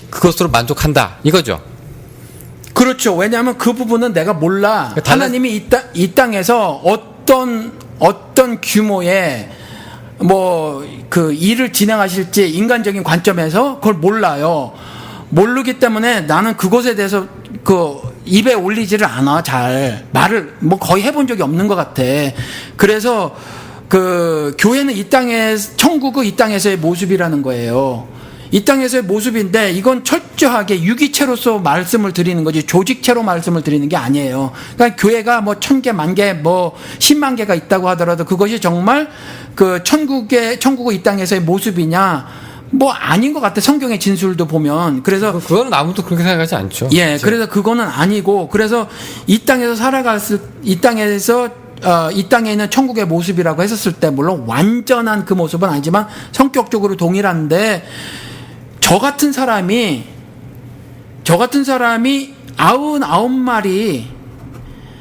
그것으로 만족한다. 이거죠. 그렇죠. 왜냐하면 그 부분은 내가 몰라. 하나님이 이 땅에서 어떤 규모의 그 일을 진행하실지 인간적인 관점에서 그걸 몰라요. 모르기 때문에 나는 그것에 대해서 입에 올리지를 않아. 잘 말을 거의 해본 적이 없는 것 같아. 그래서 교회는 천국은 이 땅에서의 모습이라는 거예요. 이 땅에서의 모습인데 이건 철저하게 유기체로서 말씀을 드리는 거지 조직체로 말씀을 드리는 게 아니에요. 그러니까 교회가 1000개, 10,000개, 10만 개가 있다고 하더라도 그것이 정말 천국은 이 땅에서의 모습이냐? 아닌 것 같아. 성경의 진술도 보면. 그래서 그거는 아무도 그렇게 생각하지 않죠. 예, 그렇죠? 그래서 그거는 아니고 그래서 이 땅에 있는 천국의 모습이라고 했었을 때 물론 완전한 그 모습은 아니지만 성격적으로 동일한데 저 같은 사람이 99마리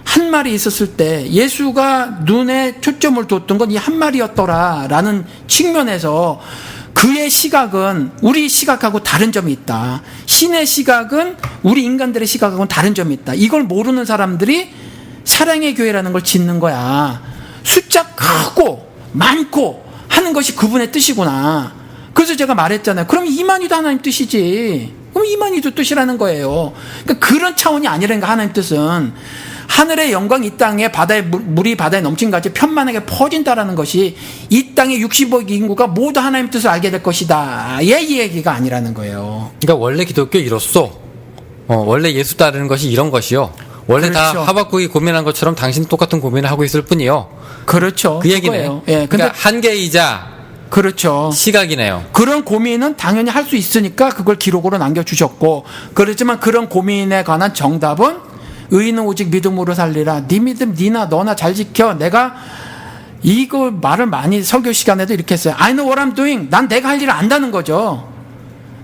한 마리 있었을 때 예수가 눈에 초점을 뒀던 건 이 한 마리였더라라는 측면에서 그의 시각은 우리 시각하고 다른 점이 있다. 신의 시각은 우리 인간들의 시각하고는 다른 점이 있다. 이걸 모르는 사람들이 사랑의 교회라는 걸 짓는 거야. 숫자 크고 많고 하는 것이 그분의 뜻이구나. 그래서 제가 말했잖아요. 그럼 이만희도 하나님 뜻이지. 그럼 이만희도 뜻이라는 거예요. 그러니까 그런 차원이 아니라니까 하나님 뜻은. 하늘의 영광 이 땅에 물이 바다에 넘친같이 편만하게 퍼진다라는 것이 이 땅의 60억 인구가 모두 하나님 뜻을 알게 될 것이다. 이 얘기가 아니라는 거예요. 그러니까 원래 기독교 이로써 원래 예수 따르는 것이 이런 것이요. 원래 그렇죠. 다 하박국이 고민한 것처럼 당신 똑같은 고민을 하고 있을 뿐이요. 그렇죠. 그 얘기네요. 예, 근데 그러니까 한계이자 그렇죠. 시각이네요. 그런 고민은 당연히 할 수 있으니까 그걸 기록으로 남겨주셨고 그렇지만 그런 고민에 관한 정답은 의인은 오직 믿음으로 살리라. 네 믿음 니나 너나 잘 지켜. 내가 이거 말을 많이 설교 시간에도 이렇게 했어요. I know what I'm doing. 난 내가 할 일을 안다는 거죠.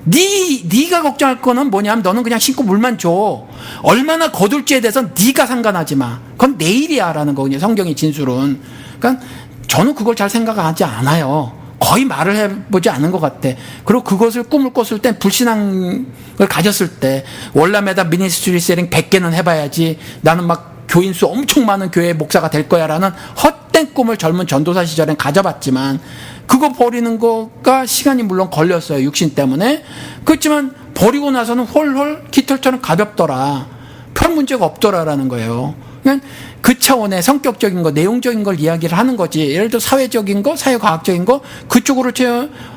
네가 걱정할 거는 뭐냐면 너는 그냥 신고 물만 줘. 얼마나 거둘지에 대해서는 네가 상관하지 마. 그건 내 일이야라는 거거든요. 성경의 진술은. 그러니까 저는 그걸 잘 생각하지 않아요. 거의 말을 해보지 않은 것 같아. 그리고 그것을 꿈을 꿨을 때 불신앙을 가졌을 때 월남에다 미니스트리 세링 100개는 해봐야지 나는 막 교인 수 엄청 많은 교회 목사가 될 거야 라는 헛된 꿈을 젊은 전도사 시절엔 가져봤지만 그거 버리는 거가 시간이 물론 걸렸어요. 육신 때문에. 그렇지만 버리고 나서는 홀홀 깃털처럼 가볍더라. 별 문제가 없더라라는 거예요. 그냥 그 차원의 성격적인 거, 내용적인 걸 이야기를 하는 거지. 예를 들어 사회적인 거, 사회과학적인 거 그쪽으로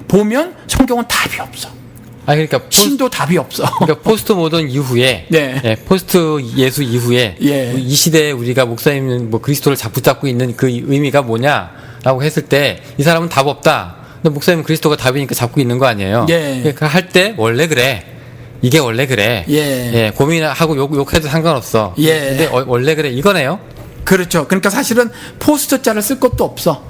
보면 성경은 답이 없어. 그러니까 신도 답이 없어. 그러니까 포스트 모던 이후에, 네. 포스트 예수 이후에 예. 이 시대에 우리가 목사님 그리스도를 붙잡고 있는 그 의미가 뭐냐? 라고 했을 때 이 사람은 답 없다. 근데 목사님은 그리스도가 답이니까 잡고 있는 거 아니에요. 예. 그러니까 할 때 원래 그래. 이게 원래 그래. 예. 고민하고 욕해도 상관없어. 예. 근데 원래 그래. 이거네요. 그렇죠. 그러니까 사실은 포스트자를 쓸 것도 없어.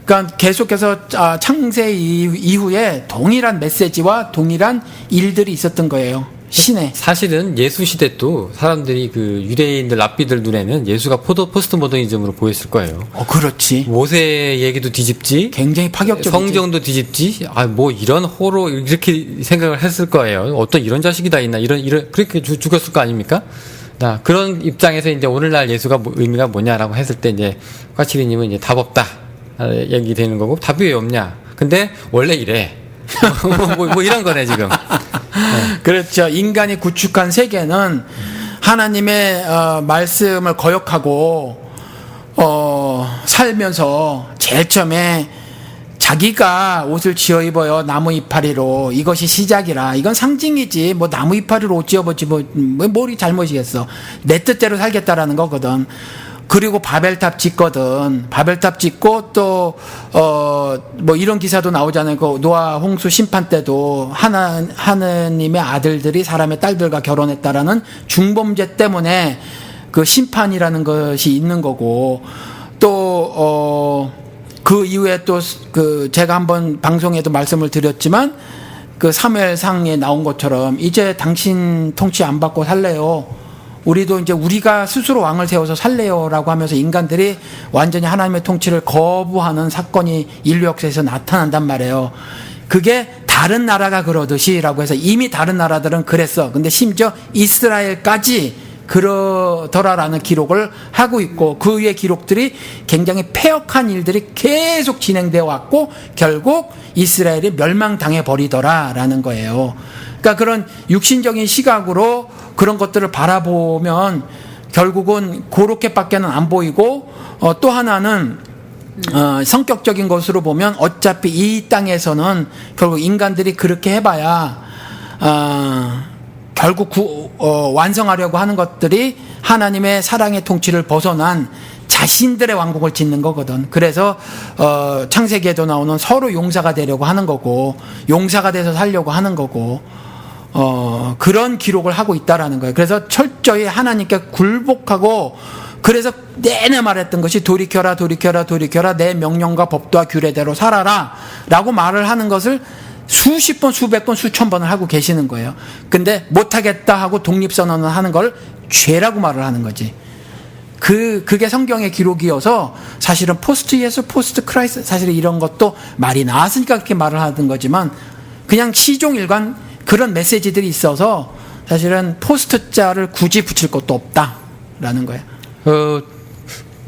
그러니까 계속해서 창세 이후에 동일한 메시지와 동일한 일들이 있었던 거예요. 신에. 사실은 예수 시대 도 사람들이 그 유대인들 랍비들 눈에는 예수가 포스트 모더니즘으로 보였을 거예요. 그렇지. 모세 얘기도 뒤집지, 굉장히 파격적이지. 성경도 뒤집지. 뭐 이런 호로 이렇게 생각을 했을 거예요. 어떤 이런 자식이 다 있나 이런 그렇게 죽였을 거 아닙니까? 그런 입장에서 이제 오늘날 예수가 의미가 뭐냐라고 했을 때 이제 까치리님은 이제 답 없다 얘기 되는 거고 답이 왜 없냐? 근데 원래 이래. 뭐 이런 거네 지금. 그렇죠. 인간이 구축한 세계는 하나님의 말씀을 거역하고 살면서 제일 처음에 자기가 옷을 지어 입어요. 나무 이파리로. 이것이 시작이라. 이건 상징이지. 뭐 나무 이파리로 옷 지어보지 뭘이 잘못이겠어. 내 뜻대로 살겠다라는 거거든. 그리고 바벨탑 짓거든. 바벨탑 짓고 또 뭐 이런 기사도 나오잖아요. 그 노아 홍수 심판 때도 하느님의 아들들이 사람의 딸들과 결혼했다라는 중범죄 때문에 그 심판이라는 것이 있는 거고 또 그 이후에 또 그 제가 한번 방송에도 말씀을 드렸지만 그 사무엘상에 나온 것처럼 이제 당신 통치 안 받고 살래요. 우리도 이제 우리가 스스로 왕을 세워서 살래요라고 하면서 인간들이 완전히 하나님의 통치를 거부하는 사건이 인류 역사에서 나타난단 말이에요. 그게 다른 나라가 그러듯이라고 해서 이미 다른 나라들은 그랬어. 근데 심지어 이스라엘까지 그러더라라는 기록을 하고 있고 그 위의 기록들이 굉장히 패역한 일들이 계속 진행되어 왔고 결국 이스라엘이 멸망당해 버리더라라는 거예요. 그러니까 그런 육신적인 시각으로 그런 것들을 바라보면 결국은 그렇게밖에는 안 보이고 또 하나는 성격적인 것으로 보면 어차피 이 땅에서는 결국 인간들이 그렇게 해봐야 결국 완성하려고 하는 것들이 하나님의 사랑의 통치를 벗어난 자신들의 왕국을 짓는 거거든. 그래서 창세기에도 나오는 서로 용사가 되려고 하는 거고 용사가 돼서 살려고 하는 거고 그런 기록을 하고 있다라는 거예요. 그래서 철저히 하나님께 굴복하고 그래서 내내 말했던 것이 돌이켜라 돌이켜라 돌이켜라 내 명령과 법도와 규례대로 살아라 라고 말을 하는 것을 수십 번 수백 번 수천 번을 하고 계시는 거예요. 근데 못하겠다 하고 독립선언을 하는 걸 죄라고 말을 하는 거지. 그게 성경의 기록이어서 사실은 포스트 예수 포스트 크라이스트 사실은 이런 것도 말이 나왔으니까 그렇게 말을 하는 거지만 그냥 시종일관 그런 메시지들이 있어서 사실은 포스트자를 굳이 붙일 것도 없다라는 거예요.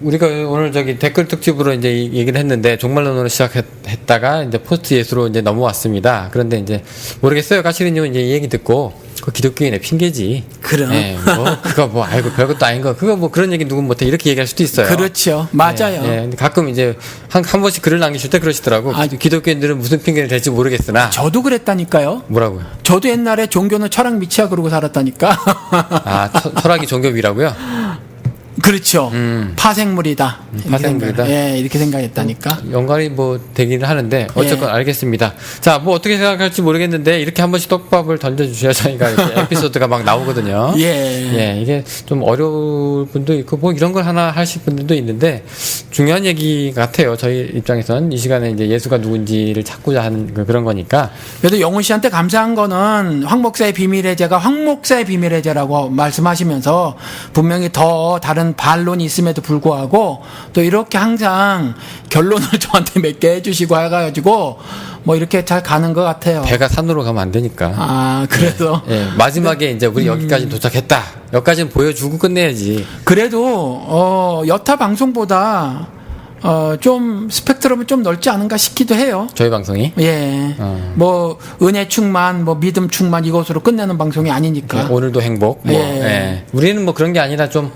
우리가 오늘 댓글 특집으로 이제 얘기를 했는데 종말론으로 시작했다가 이제 포스트 예수로 이제 넘어왔습니다. 그런데 이제 모르겠어요. 까치리님은 이제 이 얘기 듣고 그 기독교인의 핑계지. 그럼. 네, 그거 아이고 별것도 아닌 거. 그거 그런 얘기 누군 못해 이렇게 얘기할 수도 있어요. 그렇죠. 맞아요. 네, 가끔 이제 한 번씩 글을 남기실 때 그러시더라고. 기독교인들은 무슨 핑계를 댈지 모르겠으나. 저도 그랬다니까요. 뭐라고요? 저도 옛날에 종교는 철학 밑이야 그러고 살았다니까. 철학이 종교 위라고요? 그렇죠. 파생물이다. 파생물이다. 예, 이렇게 생각했다니까. 연관이 뭐 되기는 하는데 어쨌건 알겠습니다. 자, 뭐 어떻게 생각할지 모르겠는데 이렇게 한 번씩 떡밥을 던져주셔야 저희가 이렇게 에피소드가 막 나오거든요. 예, 이게 좀 어려울 분도 있고 뭐 이런 걸 하나 하실 분들도 있는데 중요한 얘기 같아요. 저희 입장에선 이 시간에 이제 예수가 누군지를 찾고자 하는 그런 거니까. 그래도 영훈 씨한테 감사한 거는 황 목사의 비밀의 제가 황 목사의 비밀의 제라고 말씀하시면서 분명히 더 다른 반론이 있음에도 불구하고 또 이렇게 항상 결론을 저한테 맺게 해주시고 해가지고 뭐 이렇게 잘 가는 것 같아요. 배가 산으로 가면 안 되니까. 그래서 마지막에 이제 우리 여기까지 도착했다. 여기까지는 보여주고 끝내야지. 그래도 여타 방송보다 좀 스펙트럼이 좀 넓지 않은가 싶기도 해요. 저희 방송이? 예. 뭐 은혜 충만, 뭐 믿음 충만 이것으로 끝내는 방송이 아니니까. 오늘도 행복. 우리는 뭐 그런 게 아니라 좀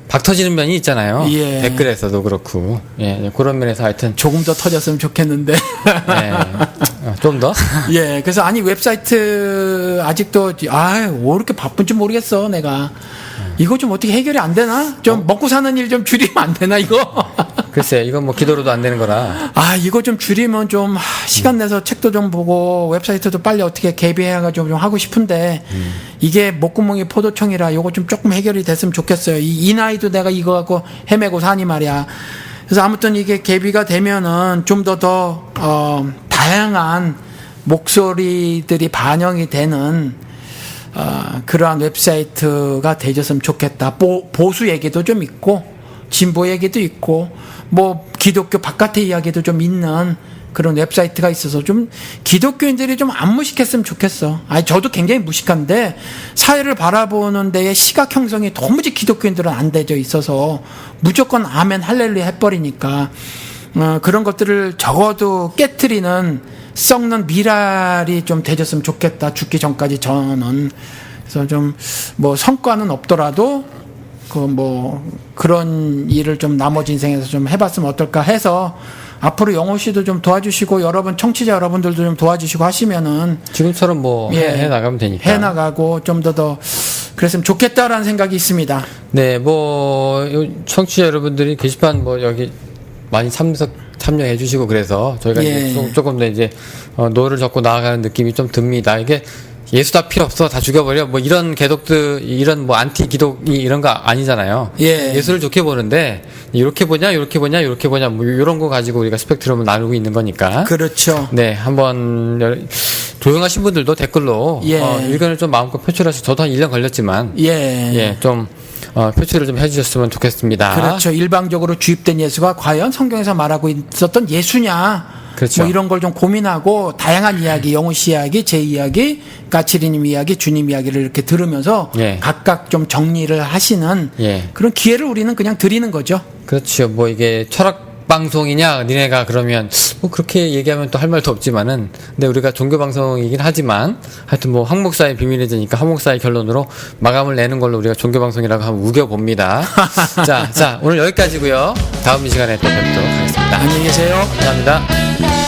박 터지는 면이 있잖아요. 댓글에서도 그렇고. 그런 면에서 하여튼 조금 더 터졌으면 좋겠는데. 좀 더? 그래서 아니 웹사이트 아직도 왜 이렇게 바쁜지 모르겠어 내가. 이거 좀 어떻게 해결이 안 되나? 좀 먹고 사는 일 좀 줄이면 안 되나 이거? 글쎄, 이건 뭐 기도로도 안 되는 거라. 아, 이거 좀 줄이면 좀 시간 내서 책도 좀 보고 웹사이트도 빨리 어떻게 개비해가지고 좀 하고 싶은데 이게 목구멍이 포도청이라 이거 좀 조금 해결이 됐으면 좋겠어요. 이 나이도 내가 이거 갖고 헤매고 사니 말이야. 그래서 아무튼 이게 개비가 되면은 좀 더 다양한 목소리들이 반영이 되는 그러한 웹사이트가 되졌으면 좋겠다. 보수 얘기도 좀 있고 진보 얘기도 있고 뭐 기독교 바깥의 이야기도 좀 있는 그런 웹사이트가 있어서 좀 기독교인들이 좀 안 무식했으면 좋겠어. 아니 저도 굉장히 무식한데 사회를 바라보는 데에 시각 형성이 도무지 기독교인들은 안 되져 있어서 무조건 아멘 할렐루야 해버리니까 그런 것들을 적어도 깨트리는 썩는 미랄이 좀 되졌으면 좋겠다. 죽기 전까지 저는. 그래서 좀 뭐 성과는 없더라도 그런 일을 좀 나머지 인생에서 좀 해봤으면 어떨까 해서 앞으로 영호 씨도 좀 도와주시고 여러분 청취자 여러분들도 좀 도와주시고 하시면은 지금처럼 뭐 해 나가면 되니까. 해 나가고 좀 더 그랬으면 좋겠다라는 생각이 있습니다. 네, 뭐 청취자 여러분들이 게시판 뭐 여기 많이 참여해 주시고 그래서 저희가 이제 조금 더 이제 노를 젓고 나아가는 느낌이 좀 듭니다. 이게 예수 다 필요 없어 다 죽여버려 뭐 이런 개독들 이런 뭐 안티 기독이 이런 거 아니잖아요. 예수를 좋게 보는데 이렇게 보냐 뭐 이런 거 가지고 우리가 스펙트럼을 나누고 있는 거니까. 그렇죠. 네, 한번 조용하신 분들도 댓글로 의견을 좀 마음껏 표출하시. 저도 한 1년 걸렸지만 좀 표출을 좀 해주셨으면 좋겠습니다. 그렇죠. 일방적으로 주입된 예수가 과연 성경에서 말하고 있었던 예수냐? 그렇죠. 뭐 이런 걸 좀 고민하고 다양한 이야기, 영호 씨 이야기, 제 이야기, 까치리님 이야기, 주님 이야기를 이렇게 들으면서 각각 좀 정리를 하시는 그런 기회를 우리는 그냥 드리는 거죠. 그렇죠. 뭐 이게 철학 방송이냐, 니네가 그러면 뭐 그렇게 얘기하면 또 할 말도 없지만은, 근데 우리가 종교 방송이긴 하지만 하여튼 뭐 항목사의 비밀해지니까 항목사의 결론으로 마감을 내는 걸로 우리가 종교 방송이라고 한번 우겨봅니다. 자 오늘 여기까지고요. 다음 이 시간에 또 뵙도록 하겠습니다. 안녕히 계세요. 감사합니다.